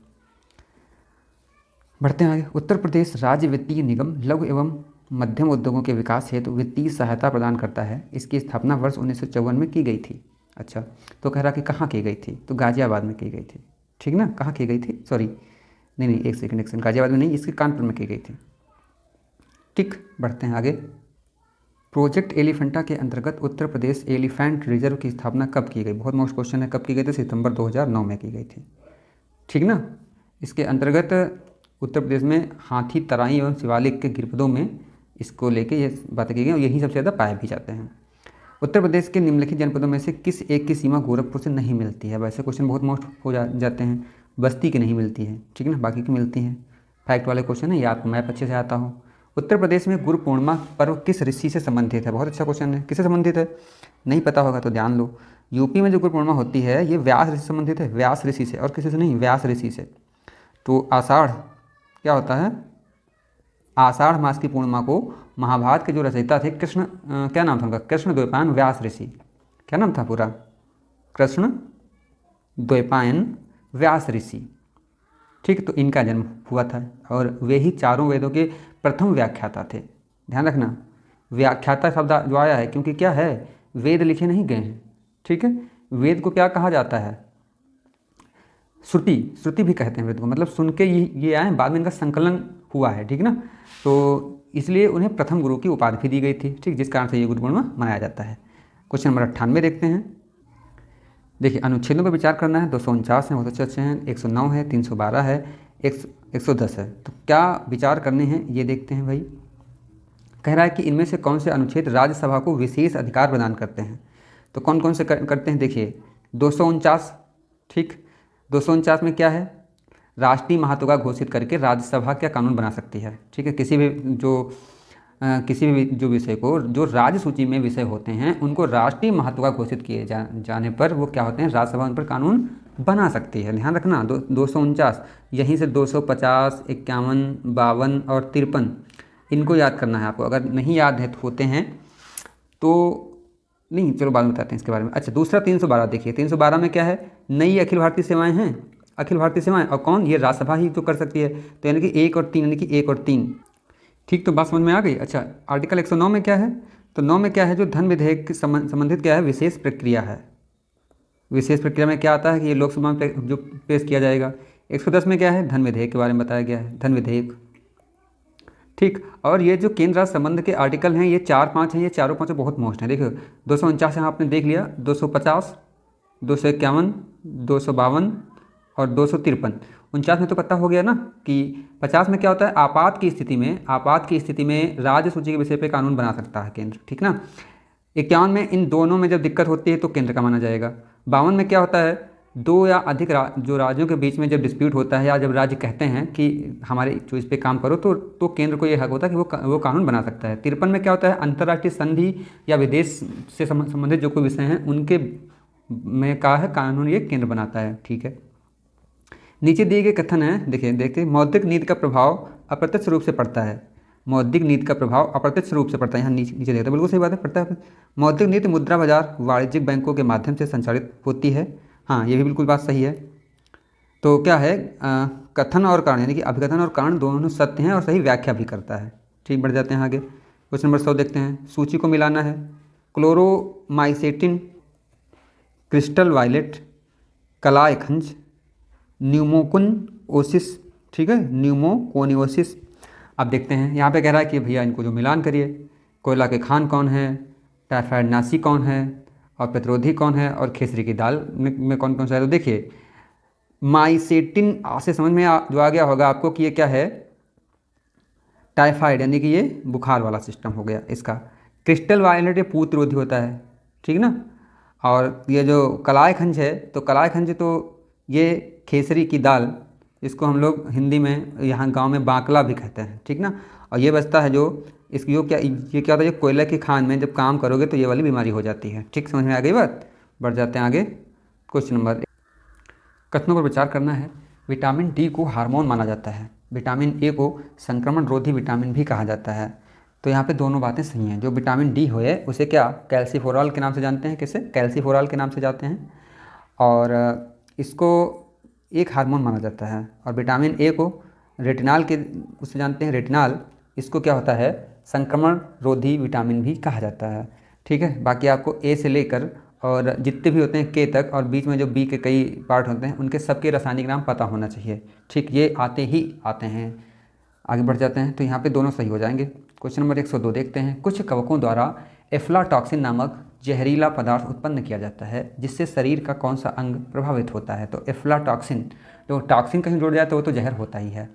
बढ़ते हैं आगे। उत्तर प्रदेश राज्य वित्तीय निगम लघु एवं मध्यम उद्योगों के विकास हेतु वित्तीय सहायता प्रदान करता है। इसकी स्थापना वर्ष 1954 में की गई थी। अच्छा, तो कह रहा कि कहाँ की गई थी, तो गाजियाबाद में की गई थी। ठीक ना। कहाँ की गई थी, सॉरी, नहीं, एक सेकंड, गाजियाबाद में नहीं, इसके कानपुर में की गई थी। ठीक, बढ़ते हैं आगे। प्रोजेक्ट एलिफेंटा के अंतर्गत उत्तर प्रदेश एलिफेंट रिजर्व की स्थापना कब की गई। बहुत मोस्ट क्वेश्चन है, कब की गई थी, सितंबर 2009 में की गई थी। ठीक ना। इसके अंतर्गत उत्तर प्रदेश में हाथी, तराई एवं शिवालिक के गिरपदों में इसको लेके ये बातें की गई, और यही सबसे ज़्यादा पाए भी जाते हैं। उत्तर प्रदेश के निम्नलिखित जनपदों में से किस एक की सीमा गोरखपुर से नहीं मिलती है? वैसे क्वेश्चन बहुत मोस्ट हो जाते हैं। बस्ती की नहीं मिलती है, ठीक है ना, बाकी की मिलती हैं। फैक्ट वाले क्वेश्चन है, या आपको मैप अच्छे से आता हो। उत्तर प्रदेश में गुरु पूर्णिमा पर्व किस ऋषि से संबंधित है? बहुत अच्छा क्वेश्चन है। किससे संबंधित है? नहीं पता होगा तो ध्यान लो। यूपी में जो गुरु पूर्णिमा होती है ये व्यास ऋषि से संबंधित है, व्यास ऋषि से, और किसी से नहीं, व्यास ऋषि से। तो आषाढ़ क्या होता है? आषाढ़ मास की पूर्णिमा को महाभारत के जो रचयिता थे कृष्ण, क्या नाम था उनका? कृष्ण द्वैपायन व्यास ऋषि। क्या नाम था पूरा? कृष्ण द्वैपायन व्यास ऋषि, ठीक। तो इनका जन्म हुआ था और वे ही चारों वेदों के प्रथम व्याख्याता थे। ध्यान रखना, व्याख्याता शब्द जो आया है क्योंकि क्या है, वेद लिखे नहीं गए हैं, ठीक है। वेद को क्या कहा जाता है? श्रुति, श्रुति भी कहते हैं वेद को, मतलब सुन के ये आए, बाद में इनका संकलन हुआ है, ठीक ना। तो इसलिए उन्हें प्रथम गुरु की उपाधि भी दी गई थी, ठीक, जिस कारण से ये गुरु पूर्णिमा मनाया जाता है। क्वेश्चन नंबर 98 देखते हैं। देखिए, अनुच्छेदों पर विचार करना है। 249 है, बहुत अच्छे अच्छे हैं। 109 है, 312 है, 110 है। तो क्या विचार करने हैं ये देखते हैं भाई। कह रहा है कि इनमें से कौन से अनुच्छेद राज्यसभा को विशेष अधिकार प्रदान करते हैं? तो कौन कौन से करते हैं? देखिए 249, ठीक। 249 में क्या है? राष्ट्रीय महत्व का घोषित करके राज्यसभा क्या कानून बना सकती है, ठीक है। किसी भी जो विषय को, जो राज्य सूची में विषय होते हैं उनको राष्ट्रीय महत्व का घोषित किए जाने पर वो क्या होते हैं? राज्यसभा उन पर कानून बना सकती है। ध्यान रखना, 249, यहीं से 250, 51, 52 और 53 इनको याद करना है आपको। अगर नहीं याद है होते हैं तो नहीं, चलो बाद में बताते हैं इसके बारे में। अच्छा, दूसरा 312 देखिए। 312 में क्या है? नई अखिल भारतीय सेवाएं हैं, अखिल भारतीय सेवाएं, और कौन? ये राज्यसभा ही तो कर सकती है। तो यानी कि 1 और 3, यानी कि 1 और 3, ठीक। तो बात समझ में आ गई। अच्छा, आर्टिकल 109 में क्या है? तो 9 में क्या है? जो धन विधेयक के संबंधित क्या है? विशेष प्रक्रिया है। विशेष प्रक्रिया में क्या आता है कि ये लोकसभा में जो पेश किया जाएगा। 110 में क्या है? धन विधेयक के बारे में बताया गया है, धन विधेयक, ठीक। और ये जो केंद्र राज्य संबंध के आर्टिकल हैं ये 4-5 हैं, ये चारों पाँचों बहुत मोस्ट हैं। देखो 249 यहाँ आपने देख लिया, 250, 251, 252 और 253। 49 में तो पता हो गया ना कि 50 में क्या होता है? आपात की स्थिति में राज्य सूची के विषय पे कानून बना सकता है केंद्र, ठीक ना। 51 में इन दोनों में जब दिक्कत होती है तो केंद्र का माना जाएगा। 52 में क्या होता है? 2 या अधिक जो राज्यों के बीच में जब डिस्प्यूट होता है या जब राज्य कहते हैं कि हमारे चॉइस पे काम करो तो केंद्र को ये हक होता है कि वो कानून बना सकता है। 53 में क्या होता है? अंतर्राष्ट्रीय संधि या विदेश से संबंधित जो कोई विषय हैं उनके में कहा है कानून ये केंद्र बनाता है, ठीक है। नीचे दिए गए कथन है, देखिए मौद्रिक नीति का प्रभाव अप्रत्यक्ष रूप से पड़ता है। मौद्रिक नीति का प्रभाव अप्रत्यक्ष रूप से पड़ता है, यहाँ नीचे देखते बिल्कुल सही बात है, पड़ता है। मौद्रिक नीति मुद्रा बाजार, वाणिज्यिक बैंकों के माध्यम से संचालित होती है। हाँ, ये भी बिल्कुल बात सही है। तो क्या है? कथन और कारण, यानी कि अभिकथन और कारण दोनों सत्य हैं और सही व्याख्या भी करता है, ठीक। बढ़ जाते हैं आगे। क्वेश्चन नंबर 100 देखते हैं। सूची को मिलाना है। क्लोरोमाइसेटिन, क्रिस्टल वायलेट, कलाइखंज, न्यूमोकोनियोसिस, ठीक है, न्यूमोकोनियोसिस। अब देखते हैं, यहाँ पे कह रहा है कि भैया इनको जो मिलान करिए। कोयला के खान कौन है, टाइफाइड नासी कौन है, और प्रतिरोधी कौन है, और खेसरी की दाल में कौन कौन सा है। तो देखिए माइसेटिन से समझ में जो आ गया होगा आपको कि ये क्या है? टाइफाइड, यानी कि ये बुखार वाला सिस्टम हो गया इसका। क्रिस्टल वायलेट ये प्रतिरोधी होता है, ठीक ना। और ये जो कलाइखंज है, तो कलाइखंज तो ये खेसरी की दाल, इसको हम लोग हिंदी में यहाँ गांव में बाकला भी कहते हैं, ठीक ना। और ये बचता है जो इसकी ये क्या होता है? ये कोयले की खान में जब काम करोगे तो ये वाली बीमारी हो जाती है, ठीक। समझ में आ गई बात। बढ़ जाते हैं आगे। क्वेश्चन नंबर, कथनों पर विचार करना है। विटामिन डी को हार्मोन माना जाता है। विटामिन ए को संक्रमण रोधी विटामिन भी कहा जाता है। तो यहाँ पे दोनों बातें सही हैं। जो विटामिन डी है उसे क्या कैल्सीफोरॉल के नाम से जानते हैं, किसे? कैल्सीफोरॉल के नाम से जानते हैं। और इसको एक हार्मोन माना जाता है। और विटामिन ए को रेटिनॉल के उससे जानते हैं, रेटिनॉल, इसको क्या होता है? संक्रमण रोधी विटामिन भी कहा जाता है, ठीक है। बाकी आपको ए से लेकर और जितने भी होते हैं के तक, और बीच में जो बी के कई पार्ट होते हैं उनके सबके रासायनिक नाम पता होना चाहिए, ठीक। ये आते ही आते हैं। आगे बढ़ जाते हैं, तो यहाँ पे दोनों सही हो जाएंगे। क्वेश्चन नंबर 102 देखते हैं। कुछ कवकों द्वारा एफ्लाटॉक्सिन नामक जहरीला पदार्थ उत्पन्न किया जाता है जिससे शरीर का कौन सा अंग प्रभावित होता है? तो एफ्लाटॉक्सिन, तो टॉक्सिन कहीं जुड़ जाए तो वो तो जहर होता ही है,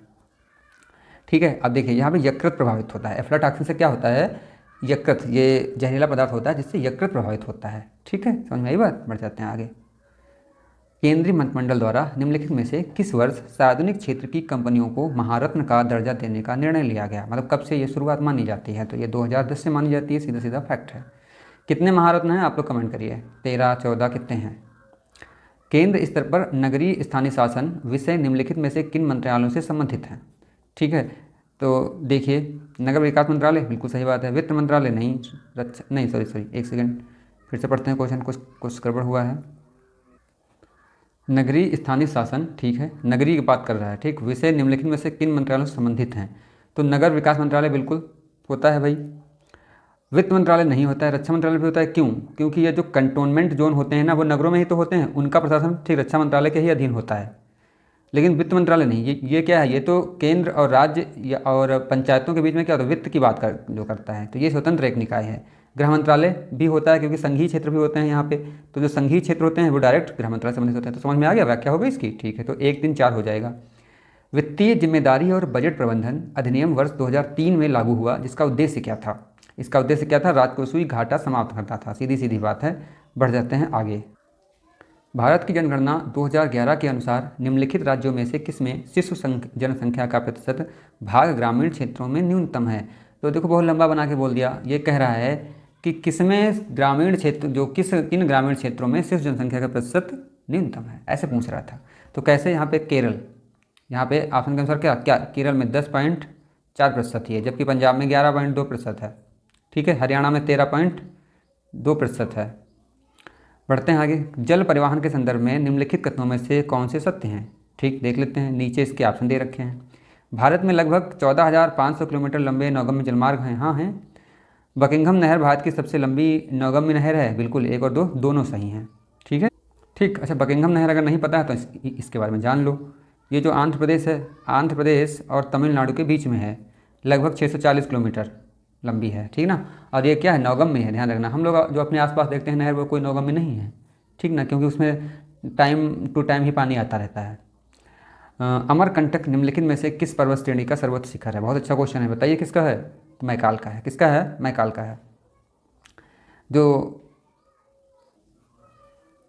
ठीक है। अब देखिए यहाँ पे यकृत प्रभावित होता है। एफ्लाटॉक्सिन से क्या होता है? यकृत, ये जहरीला पदार्थ होता है जिससे यकृत प्रभावित होता है। ठीक है, समझ में आई बात। बढ़ जाते हैं आगे। केंद्रीय मंत्रिमंडल द्वारा निम्नलिखित में से किस वर्ष सार्वजनिक क्षेत्र की कंपनियों को महारत्न का दर्जा देने का निर्णय लिया गया? मतलब कब से ये शुरुआत मानी जाती है? तो ये 2010 से मानी जाती है, सीधा सीधा फैक्ट है। कितने महारत्न हैं आप लोग कमेंट करिए, 13, 14 कितने हैं? केंद्र स्तर पर नगरीय स्थानीय शासन विषय निम्नलिखित में से किन मंत्रालयों से संबंधित हैं? ठीक है, तो देखिए, नगर विकास मंत्रालय बिल्कुल सही बात है। वित्त मंत्रालय नहीं, नहीं सॉरी एक सेकंड, फिर से पढ़ते हैं क्वेश्चन, कुछ गड़बड़ हुआ है। नगरीय स्थानीय शासन, ठीक है, नगरीय की बात कर रहा है। ठीक, विषय निम्नलिखित में से किन मंत्रालयों से संबंधित हैं? तो नगर विकास मंत्रालय बिल्कुल होता है भाई। वित्त मंत्रालय नहीं होता है। रक्षा मंत्रालय भी होता है। क्यों? क्योंकि ये जो कंटोनमेंट जोन होते हैं ना, वो नगरों में ही तो होते हैं, उनका प्रशासन ठीक रक्षा मंत्रालय के ही अधीन होता है। लेकिन वित्त मंत्रालय नहीं। ये क्या है? ये तो केंद्र और राज्य और पंचायतों के बीच में क्या होता है, वित्त की बात जो करता है। तो ये स्वतंत्र एक निकाय है। गृह मंत्रालय भी होता है क्योंकि संघीय क्षेत्र भी होते हैं यहाँ पे। तो जो संघीय क्षेत्र होते हैं वो डायरेक्ट गृह मंत्रालय से संबंधित होते हैं। तो समझ में आ गया व्याख्या हो गई इसकी। ठीक है, तो 1, 3, 4 हो जाएगा। वित्तीय जिम्मेदारी और बजट प्रबंधन अधिनियम वर्ष 2003 में लागू हुआ, जिसका उद्देश्य क्या था? इसका उद्देश्य क्या था? राजकोषीय घाटा समाप्त करता था। सीधी सीधी बात है। बढ़ जाते हैं आगे। भारत की जनगणना 2011 के अनुसार निम्नलिखित राज्यों में से किसमें शिशु जनसंख्या का प्रतिशत भाग ग्रामीण क्षेत्रों में न्यूनतम है? तो देखो, बहुत लंबा बना के बोल दिया। ये कह रहा है कि किसमें ग्रामीण क्षेत्र, किन ग्रामीण क्षेत्रों में शिशु जनसंख्या का प्रतिशत न्यूनतम है, ऐसे पूछ रहा था। तो कैसे? यहाँ पे केरल, यहाँ पे ऑप्शन के अनुसार क्या केरल में 10.4% ही है, जबकि पंजाब में 11.2% है। ठीक है, हरियाणा में 13.2% है। बढ़ते हैं आगे। जल परिवहन के संदर्भ में निम्नलिखित कथनों में से कौन से सत्य हैं? ठीक, देख लेते हैं, नीचे इसके ऑप्शन दे रखे हैं। भारत में लगभग 14,500 किलोमीटर लंबे नौगम्य जलमार्ग हैं। हाँ हैं। बकिंघम नहर भारत की सबसे लंबी नौगम्य नहर है। बिल्कुल, 1 और 2 दोनों सही हैं। ठीक है, ठीक। अच्छा, बकिंघम नहर अगर नहीं पता है तो इसके बारे में जान लो। ये जो आंध्र प्रदेश है, आंध्र प्रदेश और तमिलनाडु के बीच में है, लगभग 640 किलोमीटर लंबी है। ठीक ना। और ये क्या है? नौगम्य है। ध्यान रखना, हम लोग जो अपने आसपास देखते हैं नहर, वो कोई नौगम्य नहीं है। ठीक ना, क्योंकि उसमें टाइम टू टाइम ही पानी आता रहता है। अमरकंटक निम्नलिखित में से किस पर्वत श्रेणी का सर्वोच्च शिखर है? बहुत अच्छा क्वेश्चन है, बताइए किसका है? तो मैकाल का है। किसका है? मैकाल का है। जो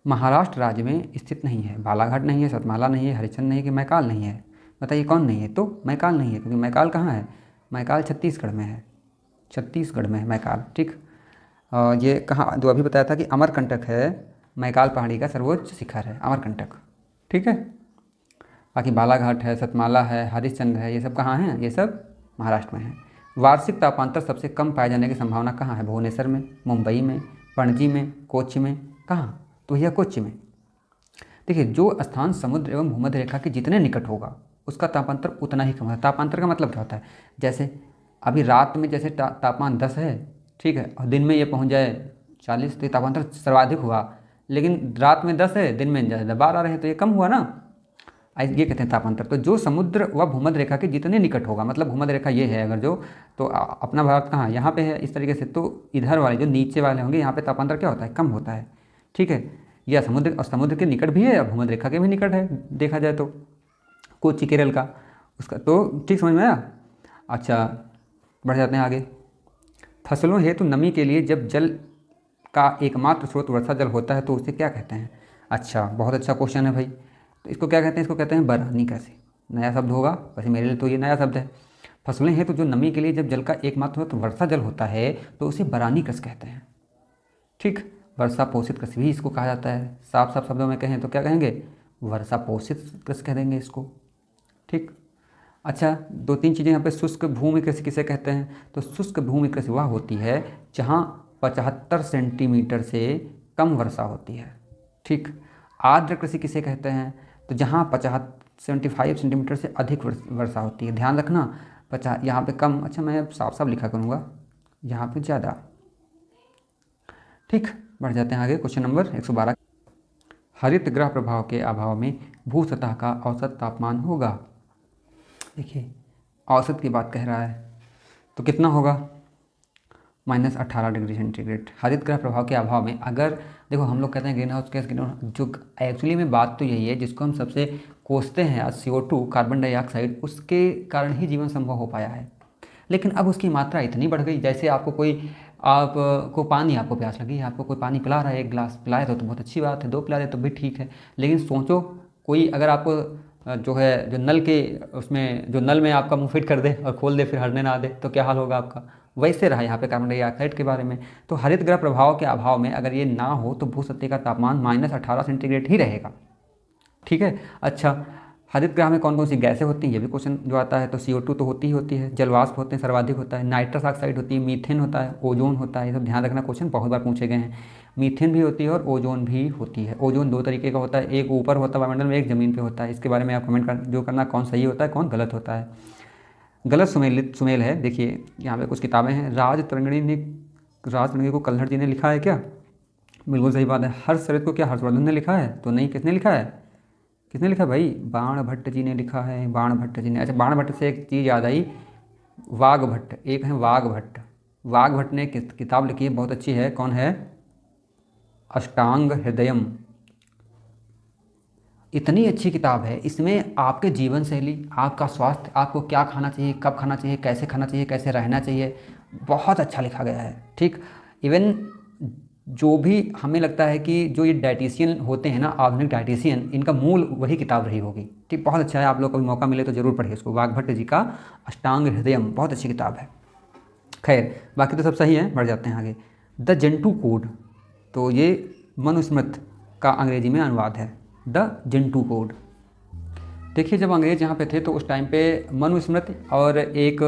महाराष्ट्र राज्य में स्थित नहीं है। बालाघाट नहीं है, सतमाला नहीं है, हरिश्चंद्र नहीं है, कि मैकाल नहीं है? बताइए कौन नहीं है? तो मैकाल नहीं है, क्योंकि मैकाल कहाँ है? मैकाल छत्तीसगढ़ में है। छत्तीसगढ़ में है मैकाल। ठीक, ये कहाँ? जो अभी बताया था कि अमरकंटक है, मैकाल पहाड़ी का सर्वोच्च शिखर है अमरकंटक। ठीक है, बाकी बालाघाट है, सतमाला है, हरिश्चंद्र है, ये सब कहाँ हैं? ये सब महाराष्ट्र में है। वार्षिक तापांतर सबसे कम पाए जाने की संभावना कहाँ है? भुवनेश्वर में, मुंबई में, पणजी में, कोच्चि में, कहाँ? तो यह कोच्चि में। देखिए, जो स्थान समुद्र एवं भूमध्य रेखा के जितने निकट होगा उसका तापांतर उतना ही कम होता है। तापांतर का मतलब क्या होता है? जैसे अभी रात में जैसे तापमान 10 है, ठीक है, और दिन में ये पहुंच जाए 40, तो ये तापांतर सर्वाधिक हुआ। लेकिन रात में 10 है, दिन में ज़्यादा 12 रहे, तो ये कम हुआ ना। ये कहते हैं तापांतर। तो जो समुद्र व भूमध्य रेखा के जितने निकट होगा, मतलब भूमध्य रेखा ये है अगर जो, तो अपना भारत कहाँ? यहाँ पे है इस तरीके से। तो इधर वाले जो नीचे वाले होंगे, यहाँ पे तापांतर क्या होता है? कम होता है। ठीक है, यह समुद्र के निकट भी है और भूमध्य रेखा के भी निकट है, देखा जाए तो कोच्चि केरल का उसका। तो ठीक समझ में आया। अच्छा, बढ़ जाते हैं आगे। फसलों हेतु नमी के लिए जब जल का एकमात्र स्रोत वर्षा जल होता है तो उसे क्या कहते हैं? अच्छा, बहुत अच्छा क्वेश्चन है भाई। तो इसको क्या कहते हैं? इसको कहते हैं बरानी। कैसे? नया शब्द होगा, वैसे मेरे लिए तो ये नया शब्द है। फसलें हेतु जो नमी के लिए जब जल का एकमात्र स्रोत वर्षा जल होता है तो उसे बरानी कृषि कहते हैं। ठीक, वर्षा पोषित कृषि भी इसको कहा जाता है। साफ साफ शब्दों में कहें तो क्या कहेंगे? वर्षा पोषित कृषि कह देंगे इसको। ठीक। अच्छा, 2-3 चीज़ें यहाँ पे। शुष्क भूमि कृषि किसे कहते हैं? तो शुष्क भूमि कृषि वह होती है जहाँ 75 सेंटीमीटर से कम वर्षा होती है। ठीक। आर्द्र कृषि किसे कहते हैं? तो जहाँ 75 सेंटीमीटर से अधिक वर्षा होती है। ध्यान रखना, 50 यहाँ पे कम। अच्छा, मैं साफ साफ लिखा करूँगा, यहाँ पे ज़्यादा। ठीक, बढ़ जाते हैं आगे। Question number 112। हरित गृह प्रभाव के अभाव में भू सतह का औसत तापमान होगा। देखिए, औसत की बात कह रहा है तो कितना होगा? -18 डिग्री सेंटीग्रेड। हरित गृह प्रभाव के अभाव में, अगर देखो हम लोग कहते हैं ग्रीन हाउस गैस, जो एक्चुअली में बात तो यही है जिसको हम सबसे कोसते हैं आज, CO2 कार्बन डाइऑक्साइड, उसके कारण ही जीवन संभव हो पाया है। लेकिन अब उसकी मात्रा इतनी बढ़ गई, जैसे आपको कोई आपको पानी, आपको प्यास लगी है, आपको कोई पानी पिला रहा है, 1 गिलास पिलाए तो बहुत अच्छी बात है, 2 पिला दे तो भी ठीक है। लेकिन सोचो कोई अगर आपको जो है जो नल के उसमें जो नल में आपका मुंह फिट कर दे और खोल दे फिर हरने ना दे तो क्या हाल होगा आपका। वैसे रहा यहाँ पे कार्बन डाइऑक्साइड के बारे में। तो हरित गृह प्रभाव के अभाव में अगर ये ना हो तो भू सतह का तापमान -18 सेंटीग्रेड ही रहेगा। ठीक है। अच्छा, हरित गृह में कौन कौन सी गैसें होती हैं, ये भी क्वेश्चन जो आता है। तो CO2 तो होती ही होती है, जलवाष्प होते हैं, सर्वाधिक होता है, नाइट्रस ऑक्साइड होती है, मीथेन होता है, ओजोन होता है। ये सब ध्यान रखना, क्वेश्चन बहुत बार पूछे गए हैं। मीथेन भी होती है और ओजोन भी होती है। ओजोन 2 तरीके का होता है, एक ऊपर होता है वायुमंडल में, एक ज़मीन पे होता है। इसके बारे में आप कमेंट जो करना कौन सही होता है कौन गलत होता है। गलत सुमेल है। देखिए यहाँ पे कुछ किताबें हैं। राज तरंगिणी को कल्हड़ जी ने लिखा है क्या? बिल्कुल सही बात है। हर्षचरित को क्या हर्षवर्धन ने लिखा है? तो नहीं, किसने लिखा है? किसने लिखा भाई? बाण भट्ट जी ने लिखा है, बाण भट्ट जी ने। अच्छा, बाण भट्ट से एक चीज़ याद आई, वाघ भट्ट, एक है वाघ भट्ट। वाघ भट्ट ने किताब लिखी है, बहुत अच्छी है। कौन है? अष्टांग हृदयम। इतनी अच्छी किताब है, इसमें आपके जीवन शैली, आपका स्वास्थ्य, आपको क्या खाना चाहिए, कब खाना चाहिए, कैसे खाना चाहिए, कैसे रहना चाहिए, बहुत अच्छा लिखा गया है। ठीक। इवन जो भी हमें लगता है कि जो ये डाइटिशियन होते हैं ना, आधुनिक डाइटिशियन, इनका मूल वही किताब रही होगी। ठीक, बहुत अच्छा है। आप लोग को भी मौका मिले तो ज़रूर पढ़िए इसको। वाघ भट्ट जी का अष्टांग हृदयम बहुत अच्छी किताब है। खैर, बाकी तो सब सही है, बढ़ जाते हैं आगे। द जेंटू कोड, तो ये मनुस्मृति का अंग्रेजी में अनुवाद है, द जेंटू कोड। देखिए, जब अंग्रेज यहाँ पे थे तो उस टाइम पे मनुस्मृति और एक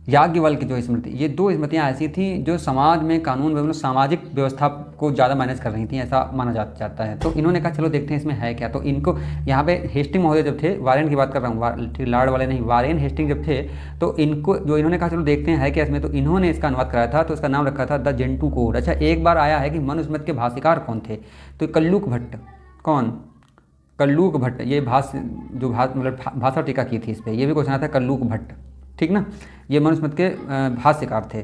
याज्ञवल्क्य की जो स्मृति, ये 2 स्मृतियाँ ऐसी थी जो समाज में कानून व्यवस्था, सामाजिक व्यवस्था को ज़्यादा मैनेज कर रही थी, ऐसा माना जाता है। तो इन्होंने कहा चलो देखते हैं इसमें है क्या। तो इनको यहाँ पे हेस्टिंग महोदय जब थे, वारेन की बात कर रहा हूँ, लार्ड वाले नहीं, वारेन हेस्टिंग जब थे, तो इनको जो इन्होंने कहा चलो देखते हैं है क्या इसमें, तो इन्होंने इसका अनुवाद कराया था। तो इसका नाम रखा था द जेंटू कोड। अच्छा, एक बार आया है कि मनुस्मृति के भाष्यकार कौन थे, तो कल्लूक भट्ट। कौन? कल्लूक भट्ट। ये मतलब भाषा टीका की थी इस पर, ये भी क्वेश्चन आता है, कल्लूक भट्ट। ठीक ना, ये मनुस्मृति के भाष्यकार थे।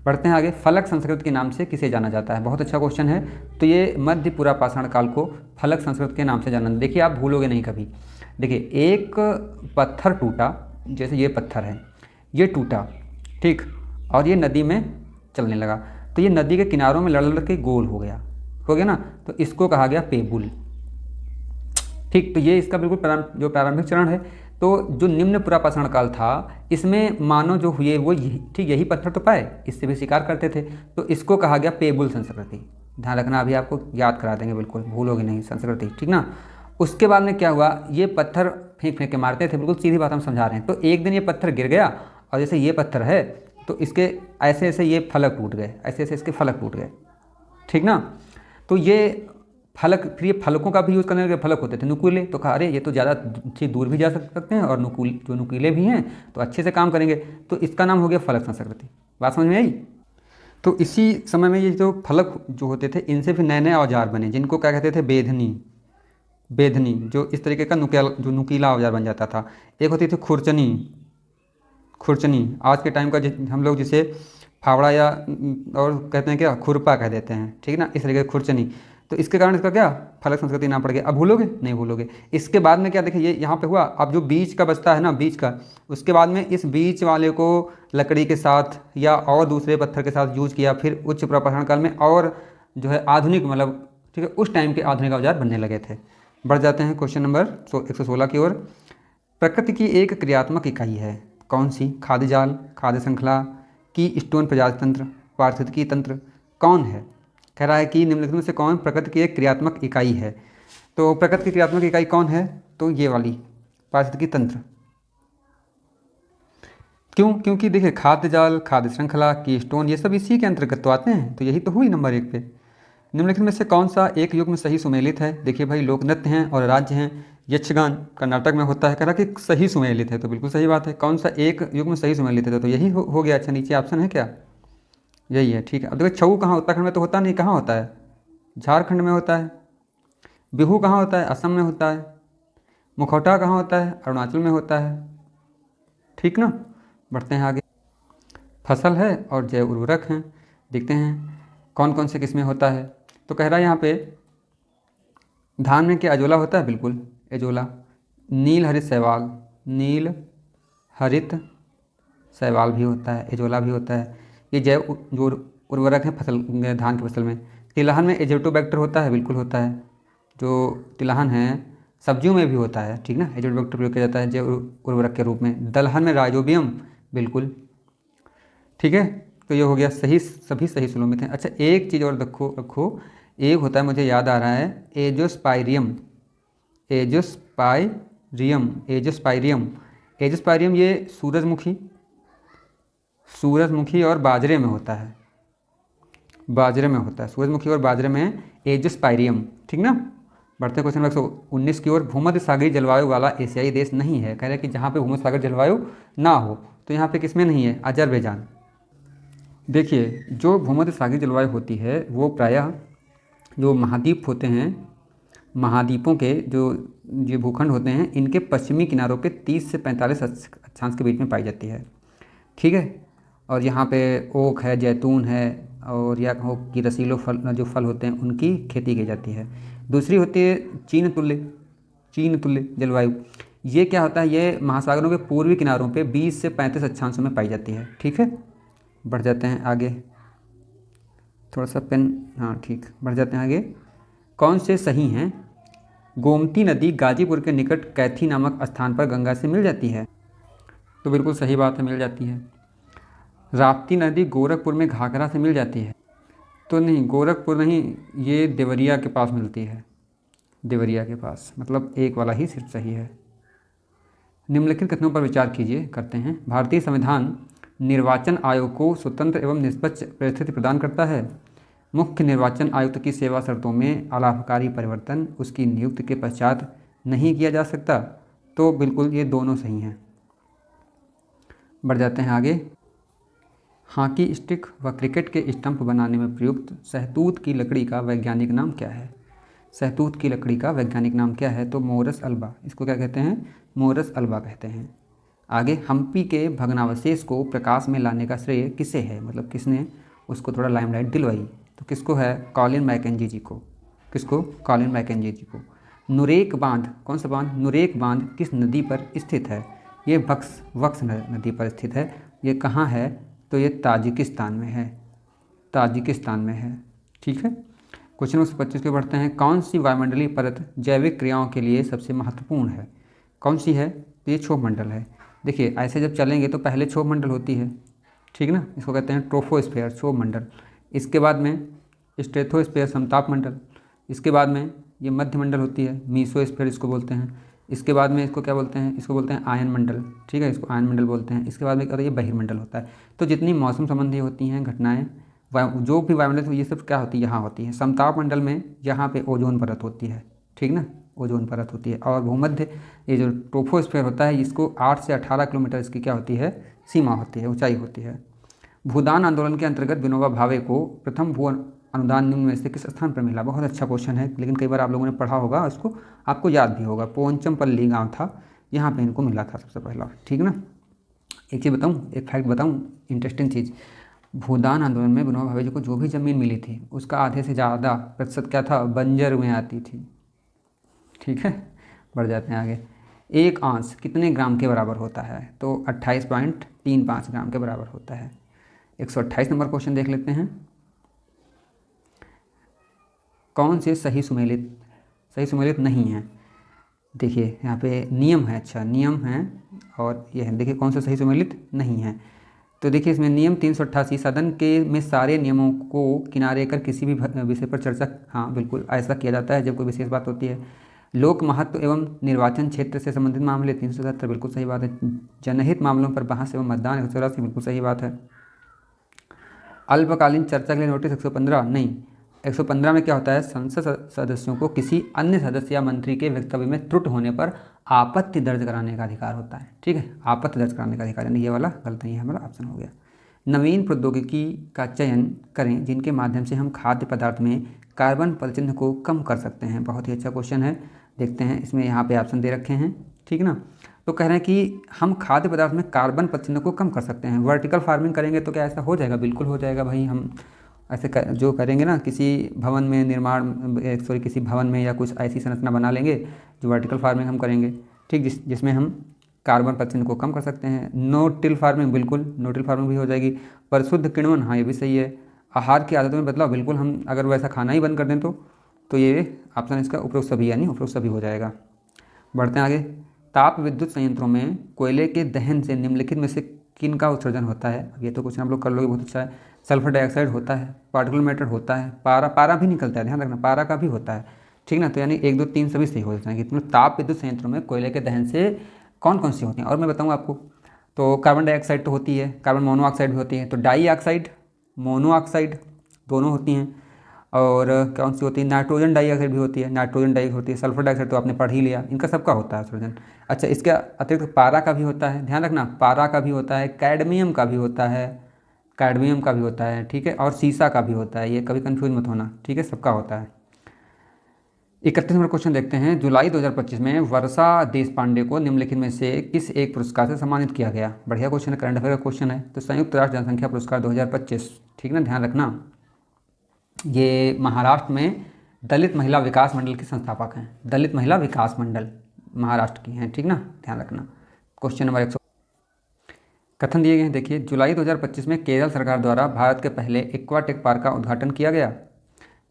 पढ़ते हैं आगे। फलक संस्कृत के नाम से किसे जाना जाता है? बहुत अच्छा क्वेश्चन है। तो ये मध्य पुरा पाषाण काल को फलक संस्कृत के नाम से जाना। देखिए, आप भूलोगे नहीं कभी। देखिए, एक पत्थर टूटा, जैसे ये पत्थर है, ये टूटा, ठीक, और ये नदी में चलने लगा, तो ये नदी के किनारों में लड़ लड़ के गोल हो गया ना, तो इसको कहा गया पेबुल। ठीक, तो ये इसका बिल्कुल जो प्रारंभिक चरण है। तो जो निम्न पुरा पाषाण काल था, इसमें मानव जो हुए वो ठीक यही पत्थर तो पाए, इससे भी शिकार करते थे, तो इसको कहा गया पेबुल संस्कृति। ध्यान रखना, अभी आपको याद करा देंगे, बिल्कुल भूलोगे नहीं संस्कृति। ठीक ना। उसके बाद में क्या हुआ, ये पत्थर फेंक फेंक के मारते थे, बिल्कुल सीधी बात हम समझा रहे हैं। तो एक दिन ये पत्थर गिर गया, और जैसे ये पत्थर है तो इसके ऐसे ऐसे ये फलक टूट गए, ऐसे ऐसे इसके फलक टूट गए। ठीक ना। तो ये फलक, फिर ये फलकों का भी यूज़ करने लगे। फलक होते थे नुकीले, तो कहा अरे ये तो ज़्यादा दूर भी जा सकते हैं, और जो नुकीले भी हैं तो अच्छे से काम करेंगे, तो इसका नाम हो गया फलक संस्कृति। बात समझ में आई? तो इसी समय में ये जो फलक जो होते थे, इनसे फिर नए नए औजार बने, जिनको क्या कहते थे? बेधनी, जो इस तरीके का नुकीला औजार बन जाता था। एक होती थी खुरचनी, आज के टाइम का हम लोग जिसे फावड़ा या और कहते हैं क्या, खुरपा कह देते हैं। ठीक ना, इस तरीके की खुरचनी। तो इसके कारण इसका क्या, फलक संस्कृति नाम पड़ गया। अब भूलोगे नहीं? भूलोगे। इसके बाद में क्या, देखिए ये यहाँ पे हुआ, अब जो बीच का बचता है ना, बीच का, उसके बाद में इस बीच वाले को लकड़ी के साथ या और दूसरे पत्थर के साथ यूज किया। फिर उच्च पुरा पाषाण काल में और जो है आधुनिक, मतलब ठीक है, उस टाइम के आधुनिक औजार बनने लगे थे। बढ़ जाते हैं क्वेश्चन नंबर 116 की ओर। प्रकृति की एक क्रियात्मक इकाई है, कौन सी? खाद्य जाल, खाद्य श्रृंखला, की स्टोन प्रजाति तंत्र, पारिस्थितिकी तंत्र, कौन है? कह रहा है कि निम्नलिखित में से कौन प्रकृति की एक क्रियात्मक इकाई है? तो प्रकृति की क्रियात्मक इकाई कौन है? तो ये वाली, पारिस्थितिकी तंत्र। क्यों? क्योंकि देखिए, खाद्य जाल, खाद्य श्रृंखला, की स्टोन, ये सब इसी के अंतर्गत तो आते हैं, तो यही तो हुई नंबर 1 पे। निम्नलिखित में से कौन सा एक युग में सही सुमेलित है? देखिए भाई, लोक नृत्य हैं और राज्य हैं, यक्षगान कर्नाटक में होता है। कह रहा कि सही सुमेलित है, तो बिल्कुल सही बात है। कौन सा एक युग में सही सुमेलित है? तो यही हो गया। अच्छा, नीचे ऑप्शन है क्या? यही है। ठीक है। अब देखो, छऊ कहाँ, उत्तराखंड में तो होता नहीं, कहाँ होता है? झारखंड में होता है। बिहू कहाँ होता है? असम में होता है। मुखौटा कहाँ होता है? अरुणाचल में होता है। ठीक ना। बढ़ते हैं आगे। फसल है और जैव उर्वरक हैं, देखते हैं कौन कौन से किस्में होता है। तो कह रहा है यहाँ पे धान में क्या अजोला होता है? बिल्कुल एजोला। नील हरित शैवाल, नील हरित शैवाल भी होता है, एजोला भी होता है। ये जैव जो उर्वरक है फसल धान की फसल में। तिलहन में एजोटोबैक्टर होता है, बिल्कुल होता है। जो तिलहन है सब्जियों में भी होता है, ठीक ना, एजोटोबैक्टर प्रयोग किया जाता है जैव उर्वरक के रूप में। दलहन में राइजोबियम, बिल्कुल ठीक है। तो ये हो गया सही, सभी सही सुलोमित हैं। अच्छा एक चीज़ और रखो रखो, एक होता है मुझे याद आ रहा है, एजोस्पाइरियम। एजोस्पाइरियम एजोस्पाइरियम एजोस्पाइरियम ये सूरजमुखी और बाजरे में होता है, सूरजमुखी और बाजरे में एजोस्पाइरियम, ठीक ना। बढ़ते क्वेश्चन नंबर 119 की ओर। भूमध्य सागरीय जलवायु वाला एशियाई देश नहीं है। कह रहे हैं कि जहाँ पे भूमध्य सागर जलवायु ना हो, तो यहाँ पे किसमें नहीं है, अजरबैजान। देखिए जो भूमध्य सागरीय जलवायु होती है वो प्रायः जो महाद्वीप होते हैं, महाद्वीपों के जो ये भूखंड होते हैं, इनके पश्चिमी किनारों पे 30 से 45 अक्षांश के बीच में पाई जाती है, ठीक है। और यहाँ पे ओक है, जैतून है, और या कहो कि रसीलो फल जो फल होते हैं उनकी खेती की जाती है। दूसरी होती है चीन तुल्य जलवायु। ये क्या होता है, ये महासागरों के पूर्वी किनारों पे 20 से 35 अक्षांशों में पाई जाती है, ठीक है। बढ़ जाते हैं आगे, थोड़ा सा पेन, हाँ ठीक, बढ़ जाते हैं आगे। कौन से सही हैं। गोमती नदी गाजीपुर के निकट कैथी नामक स्थान पर गंगा से मिल जाती है, तो बिल्कुल सही बात है, मिल जाती है। राप्ती नदी गोरखपुर में घाघरा से मिल जाती है, तो नहीं, गोरखपुर नहीं, ये देवरिया के पास मिलती है, देवरिया के पास, मतलब एक वाला ही सिर्फ सही है। निम्नलिखित कथनों पर विचार कीजिए, करते हैं। भारतीय संविधान निर्वाचन आयोग को स्वतंत्र एवं निष्पक्ष परिस्थिति प्रदान करता है। मुख्य निर्वाचन आयुक्त की सेवा शर्तों में अलाभकारी परिवर्तन उसकी नियुक्ति के पश्चात नहीं किया जा सकता, तो बिल्कुल ये दोनों सही हैं। बढ़ जाते हैं आगे। हॉकी स्टिक व क्रिकेट के स्टंप बनाने में प्रयुक्त शहतूत की लकड़ी का वैज्ञानिक नाम क्या है। शहतूत की लकड़ी का वैज्ञानिक नाम क्या है, तो मोरस अल्बा। इसको क्या कहते हैं, मोरस अल्बा कहते हैं। आगे, हम्पी के भग्नावशेष को प्रकाश में लाने का श्रेय किसे है, मतलब किसने उसको थोड़ा लाइमलाइट दिलवाई, तो किसको है, कॉलिन मैकेंजी जी को। किसको, कॉलिन मैकेंजी जी को। नुरेक बांध, कौन सा बांध, नुरेक बांध किस नदी पर स्थित है, ये वक्स नदी पर स्थित है। ये कहाँ है, तो ये ताजिकिस्तान में है, ताजिकिस्तान में है, ठीक है। क्वेश्चन नंबर 25 पे बढ़ते हैं। कौन सी वायुमंडलीय परत जैविक क्रियाओं के लिए सबसे महत्वपूर्ण है, कौन सी है, तो ये क्षोभ मंडल है। देखिए ऐसे जब चलेंगे तो पहले क्षोभ मंडल होती है, ठीक ना, इसको कहते हैं ट्रोफोस्फेयर, क्षोभ मंडल। इसके बाद में स्ट्रेथोस्फेयर, समताप मंडल। इसके बाद में ये मध्य मंडल होती है, मीसोस्फेयर इसको बोलते हैं। इसके बाद में इसको क्या बोलते हैं, इसको बोलते हैं आयन मंडल, ठीक है, इसको आयन मंडल बोलते हैं। इसके बाद में और ये बहिर्मंडल होता है। तो जितनी मौसम संबंधी होती हैं घटनाएं, जो भी वायुमंडल, ये सब क्या होती है, यहाँ होती है। समताप मंडल में यहाँ पे ओजोन परत होती है, ठीक ना, ओजोन परत होती है। और भूमध्य ये जो ट्रोफोस्फेयर होता है, इसको 8 से 18 किलोमीटर इसकी क्या होती है, सीमा होती है, ऊंचाई होती है। भूदान आंदोलन के अंतर्गत विनोबा भावे को प्रथम भू अनुदान निम्न में से किस स्थान पर मिला। बहुत अच्छा क्वेश्चन है, लेकिन कई बार आप लोगों ने पढ़ा होगा, उसको आपको याद भी होगा। पोंचमपल्ली गांव था, यहाँ पे इनको मिला था सबसे पहला, ठीक ना। एक चीज़ बताऊँ, एक फैक्ट बताऊँ, इंटरेस्टिंग चीज़। भूदान आंदोलन में विनोबा भावे जी को जो भी ज़मीन मिली थी, उसका आधे से ज़्यादा प्रतिशत क्या था, बंजर में आती थी, ठीक है। बढ़ जाते हैं आगे। एक आंश कितने ग्राम के बराबर होता है, तो 28.35 ग्राम के बराबर होता है। 128 नंबर क्वेश्चन देख लेते हैं। कौन से सही सुमेलित नहीं है। देखिए यहाँ पे नियम है, अच्छा नियम है, और ये है, देखिए कौन सा सही सुमेलित नहीं है। तो देखिए इसमें नियम 388, सदन के में सारे नियमों को किनारे कर किसी भी विषय पर चर्चा, हाँ बिल्कुल ऐसा किया जाता है जब कोई विशेष बात होती है। लोक महत्व एवं निर्वाचन क्षेत्र से संबंधित मामले 377, बिल्कुल सही बात है। जनहित मामलों पर बहस एवं मतदान 184, बिल्कुल सही बात है। अल्पकालीन चर्चा के लिए नोटिस 115 नहीं, 115 में क्या होता है, संसद सदस्यों को किसी अन्य सदस्य या मंत्री के वक्तव्य में त्रुटि होने पर आपत्ति दर्ज कराने का अधिकार होता है, ठीक है, आपत्ति दर्ज कराने का अधिकार, यानी ये वाला गलत नहीं है, हमारा ऑप्शन हो गया। नवीन प्रौद्योगिकी का चयन करें जिनके माध्यम से हम खाद्य पदार्थ में कार्बन पदचिह्न को कम कर सकते हैं। बहुत ही अच्छा क्वेश्चन है, देखते हैं इसमें यहाँ पे ऑप्शन दे रखे हैं, ठीक ना। तो कह रहे हैं कि हम खाद्य पदार्थ में कार्बन पदचिह्न को कम कर सकते हैं। वर्टिकल फार्मिंग करेंगे तो क्या ऐसा हो जाएगा, बिल्कुल हो जाएगा भाई। हम ऐसे जो करेंगे ना, किसी भवन में किसी भवन में या कुछ ऐसी संरचना बना लेंगे जो वर्टिकल फार्मिंग हम करेंगे, ठीक, जिसमें हम कार्बन पत्थर को कम कर सकते हैं। नो टिल फार्मिंग, बिल्कुल नो टिल फार्मिंग भी हो जाएगी। परिशुद्ध किण्वन, हाँ ये भी सही है। आहार की आदतों में बदलाव, बिल्कुल हम अगर वैसा खाना ही बंद कर दें तो ये ऑप्शन इसका उपरोक्त सभी यानी उपरोक्त सभी हो जाएगा। बढ़ते हैं आगे। ताप विद्युत संयंत्रों में कोयले के दहन से निम्नलिखित में से किन का उत्सर्जन होता है? अब ये तो क्वेश्चन आप लोग कर लोगे, बहुत अच्छा है। सल्फर डाइऑक्साइड होता है, पार्टिकुलर मैटर होता है, पारा भी निकलता है, ध्यान रखना पारा का भी होता है, ठीक ना। तो यानी 1 2 3 सभी सही हो जाते हैं। मतलब ताप विद्युत संयंत्रों में कोयले के दहन से कौन कौन सी होती हैं और मैं बताऊँ आपको। तो कार्बन डाइऑक्साइड तो होती है, कार्बन मोनोऑक्साइड भी होती है, तो डाइऑक्साइड मोनोऑक्साइड दोनों होती हैं। और कौन सी होती है? नाइट्रोजन डाइऑक्साइड भी होती है, नाइट्रोजन डाई होती है। सल्फर डाइऑक्साइड तो आपने पढ़ ही लिया, इनका सबका होता है उत्सर्जन। अच्छा, इसके अतिरिक्त पारा का भी होता है, ध्यान रखना पारा का भी होता है, कैडमियम का भी होता है, कैडमियम का भी होता है, ठीक है, और सीसा का भी होता है, ये कभी कंफ्यूज मत होना, ठीक है, सबका होता है। 31 नंबर क्वेश्चन देखते हैं। जुलाई 2025 में वर्षा देशपांडे को निम्नलिखित में से किस एक पुरस्कार से सम्मानित किया गया? बढ़िया क्वेश्चन है, करंट अफेयर का क्वेश्चन है। तो संयुक्त राष्ट्र जनसंख्या पुरस्कार 2025, ठीक ना, ध्यान रखना। ये महाराष्ट्र में दलित महिला विकास मंडल के संस्थापक हैं, दलित महिला विकास मंडल महाराष्ट्र की हैं, ठीक ना, ध्यान रखना। क्वेश्चन नंबर 100 कथन दिए गए हैं, देखिए। जुलाई 2025 में केरल सरकार द्वारा भारत के पहले एक्वाटेक पार्क का उद्घाटन किया गया।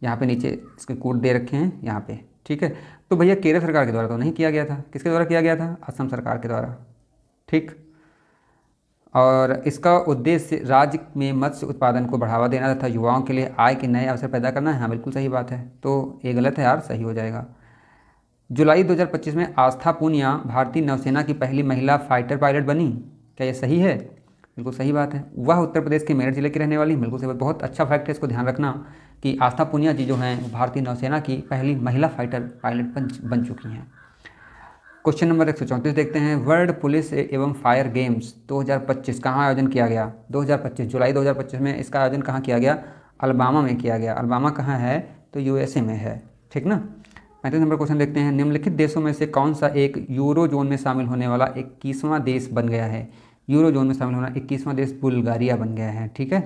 यहाँ पे नीचे इसके कोड दे रखे हैं यहाँ पे, ठीक है। तो भैया केरल सरकार के द्वारा तो नहीं किया गया था, किसके द्वारा किया गया था? असम सरकार के द्वारा, ठीक। और इसका उद्देश्य राज्य में मत्स्य उत्पादन को बढ़ावा देना तथा युवाओं के लिए आय के नए अवसर पैदा करना है। हाँ बिल्कुल सही बात है, तो ये गलत है यार, सही हो जाएगा। जुलाई 2025 में आस्था पूनिया भारतीय नौसेना की पहली महिला फाइटर पायलट बनी, क्या ये सही है? बिल्कुल सही बात है। वह उत्तर प्रदेश के मेरठ जिले की रहने वाली, बिल्कुल सही बात, बहुत अच्छा फैक्ट है, इसको ध्यान रखना कि आस्था पूनिया जी जो हैं भारतीय नौसेना की पहली महिला फाइटर पायलट बन चुकी हैं। क्वेश्चन नंबर 134 देखते हैं। वर्ल्ड पुलिस एवं फायर गेम्स 2025 कहाँ आयोजन किया गया? 2025 जुलाई 2025 में इसका आयोजन कहाँ किया गया? अलबामा में किया गया। अलबामा कहाँ है? तो यूएसए में है, ठीक ना। 35 नंबर क्वेश्चन देखते हैं। निम्नलिखित देशों में से कौन सा एक यूरो जोन में शामिल होने वाला 21वां देश बन गया है? यूरो जोन में शामिल होना 21वां देश बुल्गारिया बन गया है, ठीक है।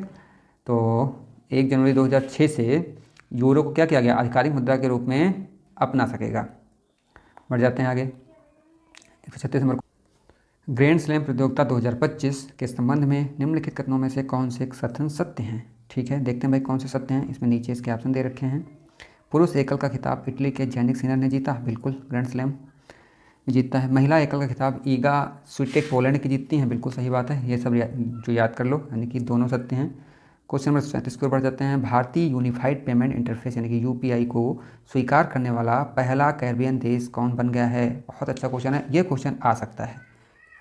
तो 1 जनवरी 2006 से यूरो को क्या किया गया? आधिकारिक मुद्रा के रूप में अपना सकेगा। बढ़ जाते हैं आगे। 136 नंबर, ग्रैंड स्लैम प्रतियोगिता 2025 के संबंध में निम्नलिखित कथनों में से कौन से कथन सत्य हैं? ठीक है, देखते हैं भाई कौन से सत्य हैं। इसमें नीचे इसके ऑप्शन दे रखे हैं। पुरुष एकल का खिताब इटली के जैनिक सिनर ने जीता, बिल्कुल ग्रैंड स्लैम जीतता है। महिला एकल का खिताब ईगा स्विटेक पोलैंड की जीतती हैं, बिल्कुल सही बात है, ये सब जो याद कर लो, यानी कि दोनों सत्य हैं। क्वेश्चन नंबर 37 की ओर बढ़ जाते हैं। भारतीय यूनिफाइड पेमेंट इंटरफेस यानी कि यूपीआई को स्वीकार करने वाला पहला कैरिबियन देश कौन बन गया है? बहुत अच्छा क्वेश्चन है, ये क्वेश्चन आ सकता है।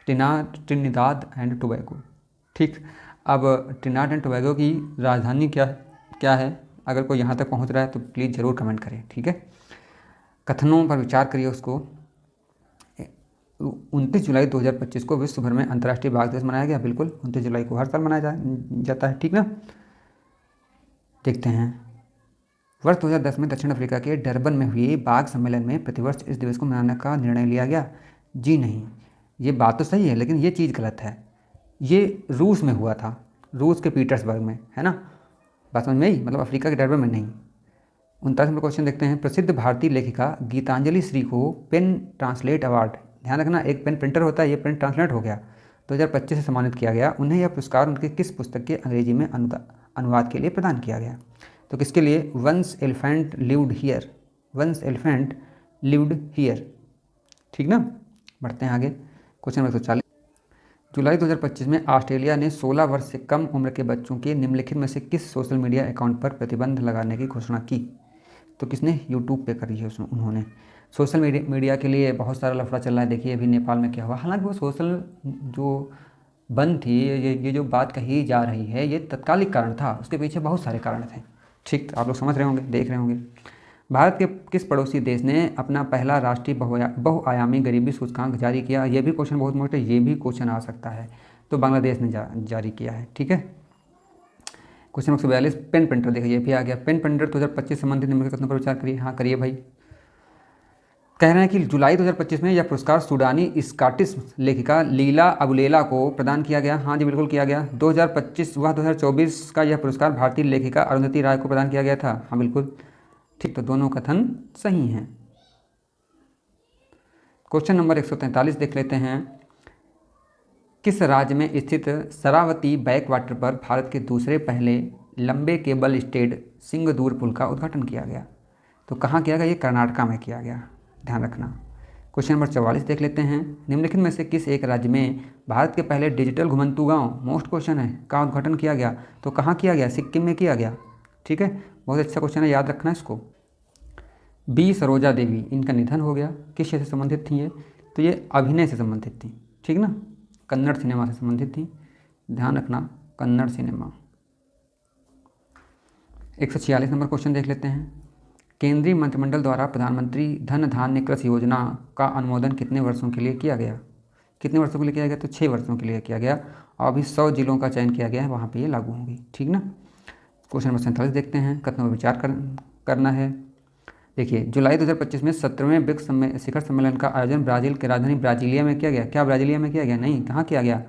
ट्रिनिदाद एंड टोबैगो, ठीक। अब ट्रिनिदाद एंड टोबैगो की राजधानी क्या है? अगर कोई यहाँ तक पहुँच रहा है तो प्लीज़ ज़रूर कमेंट करें, ठीक है। कथनों पर विचार करिए उसको। 29 जुलाई 2025 को विश्व भर में अंतर्राष्ट्रीय बाघ दिवस मनाया गया, बिल्कुल 29 जुलाई को हर साल मनाया जाता है, ठीक ना। देखते हैं। वर्ष 2010 में दक्षिण अफ्रीका के डरबन में हुए बाघ सम्मेलन में प्रतिवर्ष इस दिवस को मनाने का निर्णय लिया गया। जी नहीं, ये बात तो सही है लेकिन ये चीज़ गलत है। ये रूस में हुआ था, रूस के पीटर्सबर्ग में, है ना, बात समझ में आई, मतलब अफ्रीका के डरबन में नहीं। 39 नंबर क्वेश्चन देखते हैं। प्रसिद्ध भारतीय लेखिका गीतांजलि श्री को पेन ट्रांसलेट अवार्ड, ध्यान रखना एक पेन प्रिंटर होता है, ये पेन ट्रांसलेट हो गया, 2025 से सम्मानित किया गया। उन्हें यह पुरस्कार उनके किस पुस्तक के अंग्रेजी में अनुवाद के लिए प्रदान किया गया? तो किसके लिए? Once elephant lived here, once elephant lived here, ठीक ना। बढ़ते हैं आगे। Question number 140। जुलाई 2025 में ऑस्ट्रेलिया ने 16 वर्ष से कम उम्र के बच्चों के निम्नलिखित में से किस सोशल मीडिया अकाउंट पर प्रतिबंध लगाने की घोषणा की? तो किसने? यूट्यूब पे करी है उन्होंने। सोशल मीडिया के लिए बहुत सारा लफड़ा चल रहा है, देखिए अभी नेपाल में क्या हुआ। हालांकि वो सोशल जो बंद थी, ये जो बात कही जा रही है ये तत्कालिक कारण था, उसके पीछे बहुत सारे कारण थे, ठीक, आप लोग समझ रहे होंगे, देख रहे होंगे। भारत के किस पड़ोसी देश ने अपना पहला राष्ट्रीय बहुआयामी गरीबी सूचकांक जारी किया? ये भी क्वेश्चन बहुत मोटा है, ये भी क्वेश्चन आ सकता है। तो बांग्लादेश ने जारी किया है, ठीक है। Question number 42। पेन प्रिंटर, देखिए ये भी आ गया। पेन प्रिंटर 2025 संबंधित निम्नलिखित कथनों पर विचार करिए। हाँ करिए भाई। कह रहे हैं कि जुलाई 2025 में यह पुरस्कार सूडानी स्कॉटिश लेखिका लीला अबुलेला को प्रदान किया गया। हाँ जी बिल्कुल किया गया। 2025 व 2024 का यह पुरस्कार भारतीय लेखिका अरुंधति राय को प्रदान किया गया था। हाँ बिल्कुल ठीक, तो दोनों कथन सही हैं। क्वेश्चन नंबर 143 देख लेते हैं। किस राज्य में स्थित शरावती बैकवाटर पर भारत के दूसरे पहले लंबे केबल स्टेड सिंगदूर पुल का उद्घाटन किया गया? तो कहाँ किया गया? ये कर्नाटका में किया गया, ध्यान रखना। क्वेश्चन नंबर 44 देख लेते हैं। निम्नलिखित में से किस एक राज्य में भारत के पहले डिजिटल घुमंतू गांव, मोस्ट क्वेश्चन है, का उद्घाटन किया गया? तो कहाँ किया गया? सिक्किम में किया गया। ठीक है, बहुत अच्छा क्वेश्चन है, याद रखना इसको। बी सरोजा देवी, इनका निधन हो गया। किस से संबंधित थी ये? तो ये अभिनय से संबंधित थी, ठीक ना, कन्नड़ सिनेमा से संबंधित थी, ध्यान रखना, कन्नड़ सिनेमा। 146 नंबर क्वेश्चन देख लेते हैं। केंद्रीय मंत्रिमंडल द्वारा प्रधानमंत्री धन धान्य कृषि योजना का अनुमोदन कितने वर्षों के लिए किया गया? कितने वर्षों के लिए किया गया? तो 6 वर्षों के लिए किया गया, और अभी 100 जिलों का चयन किया गया है, वहाँ पे ये लागू होंगी, ठीक ना। क्वेश्चन नंबर 47 देखते हैं, कथनों पर विचार करना है। देखिए, जुलाई 2025 में 17वें ब्रिक्स शिखर सम्मेलन का आयोजन ब्राज़ील की राजधानी ब्राजीलिया में किया गया। क्या ब्राजीलिया में किया गया? नहीं, कहाँ किया गया?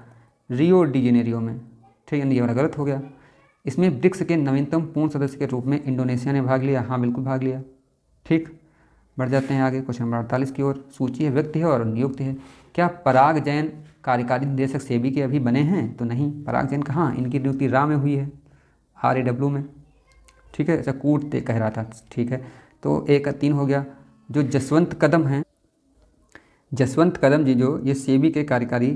रियो डी जेनेरियो में, ठीक है, ये वाला गलत हो गया। इसमें ब्रिक्स के नवीनतम पूर्ण सदस्य के रूप में इंडोनेशिया ने भाग लिया। हाँ, बिल्कुल भाग लिया। ठीक, बढ़ जाते हैं आगे क्वेश्चन नंबर 48 की ओर। सूची है, व्यक्ति है और नियुक्त है। क्या पराग जैन कार्यकारी निदेशक सेबी के अभी बने हैं? तो नहीं, पराग जैन कहाँ, इनकी नियुक्ति रा में हुई है, RAW में। ठीक है, अच्छा कूटते कह रहा था, ठीक है। तो 1-3 हो गया। जो जसवंत कदम हैं, जसवंत कदम जी जो ये सेबी के कार्यकारी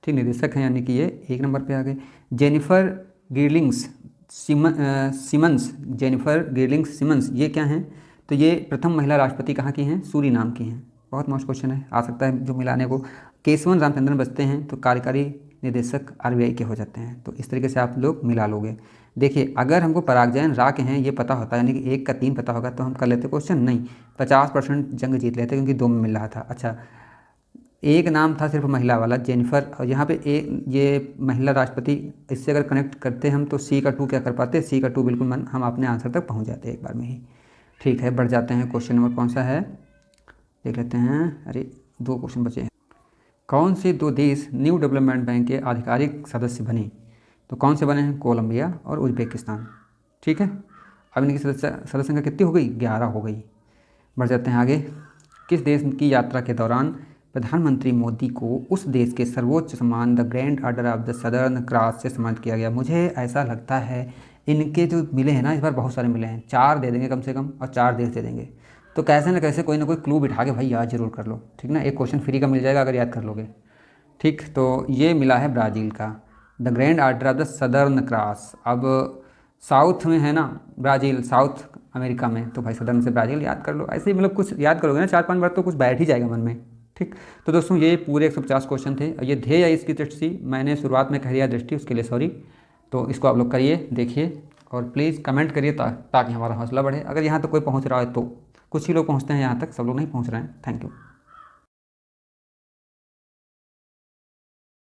ठीक निदेशक हैं, यानी कि ये 1 नंबर पे आ गए। जेनिफर गिर्लिंग्स सिमंस, जेनिफर गिर्लिंग्स सिमंस, ये क्या हैं? तो ये प्रथम महिला राष्ट्रपति कहाँ की हैं? सूरीनाम की हैं। बहुत मस्त क्वेश्चन है, आ सकता है जो मिलाने को। केशवन रामचंद्रन बचते हैं तो कार्यकारी निदेशक RBI के हो जाते हैं। तो इस तरीके से आप लोग मिला लोगे। देखिए, अगर हमको पराग जैन रा के हैं ये पता होता, यानी कि 1 का 3 पता होगा, तो हम कर लेते क्वेश्चन। नहीं, 50% जंग जीत लेते, क्योंकि 2 में मिल रहा था। अच्छा, एक नाम था सिर्फ महिला वाला, जेनिफर, और यहाँ पे एक ये महिला राष्ट्रपति, इससे अगर कनेक्ट करते हम तो C का 2 क्या कर पाते? C का 2 बिल्कुल हम अपने आंसर तक पहुँच जाते एक बार में ही। ठीक है, बढ़ जाते हैं। क्वेश्चन नंबर कौन सा है देख लेते हैं। अरे 2 क्वेश्चन बचे हैं। कौन से 2 देश न्यू डेवलपमेंट बैंक के आधिकारिक सदस्य बने? तो कौन से बने हैं? कोलंबिया और उज्बेकिस्तान। ठीक है, अब इनकी सदस्य संख्या कितनी हो गई? 11 हो गई। बढ़ जाते हैं आगे। किस देश की यात्रा के दौरान प्रधानमंत्री मोदी को उस देश के सर्वोच्च सम्मान the grand order of the southern cross से सम्मानित किया गया? मुझे ऐसा लगता है इनके जो मिले हैं ना इस बार, बहुत सारे मिले हैं, 4 दे देंगे कम से कम, और 4 देश दे देंगे। तो कैसे ना कैसे कोई ना कोई क्लू बिठा के भाई याद जरूर कर लो, ठीक ना। एक क्वेश्चन फ्री का मिल जाएगा अगर याद कर लोगे। ठीक, तो ये मिला है ब्राज़ील का, the grand order of the southern cross. अब साउथ में है ना ब्राज़ील, साउथ अमेरिका में, तो भाई सदर्न से ब्राज़ील याद कर लो। ऐसे ही मतलब कुछ याद करोगे ना 4-5 बार तो कुछ बैठ ही जाएगा मन में। ठीक, तो दोस्तों ये पूरे 150 क्वेश्चन थे। ये ध्येय है इसकी दृष्टि, मैंने शुरुआत में कह दिया दृष्टि, उसके लिए सॉरी। तो इसको आप लोग करिए, देखिए, और प्लीज़ कमेंट करिए ताकि हमारा हौसला बढ़े। अगर यहाँ तक कोई पहुँच रहा है तो, कुछ ही लोग पहुँचते हैं यहाँ तक, सब लोग नहीं पहुँच रहे हैं। Thank you.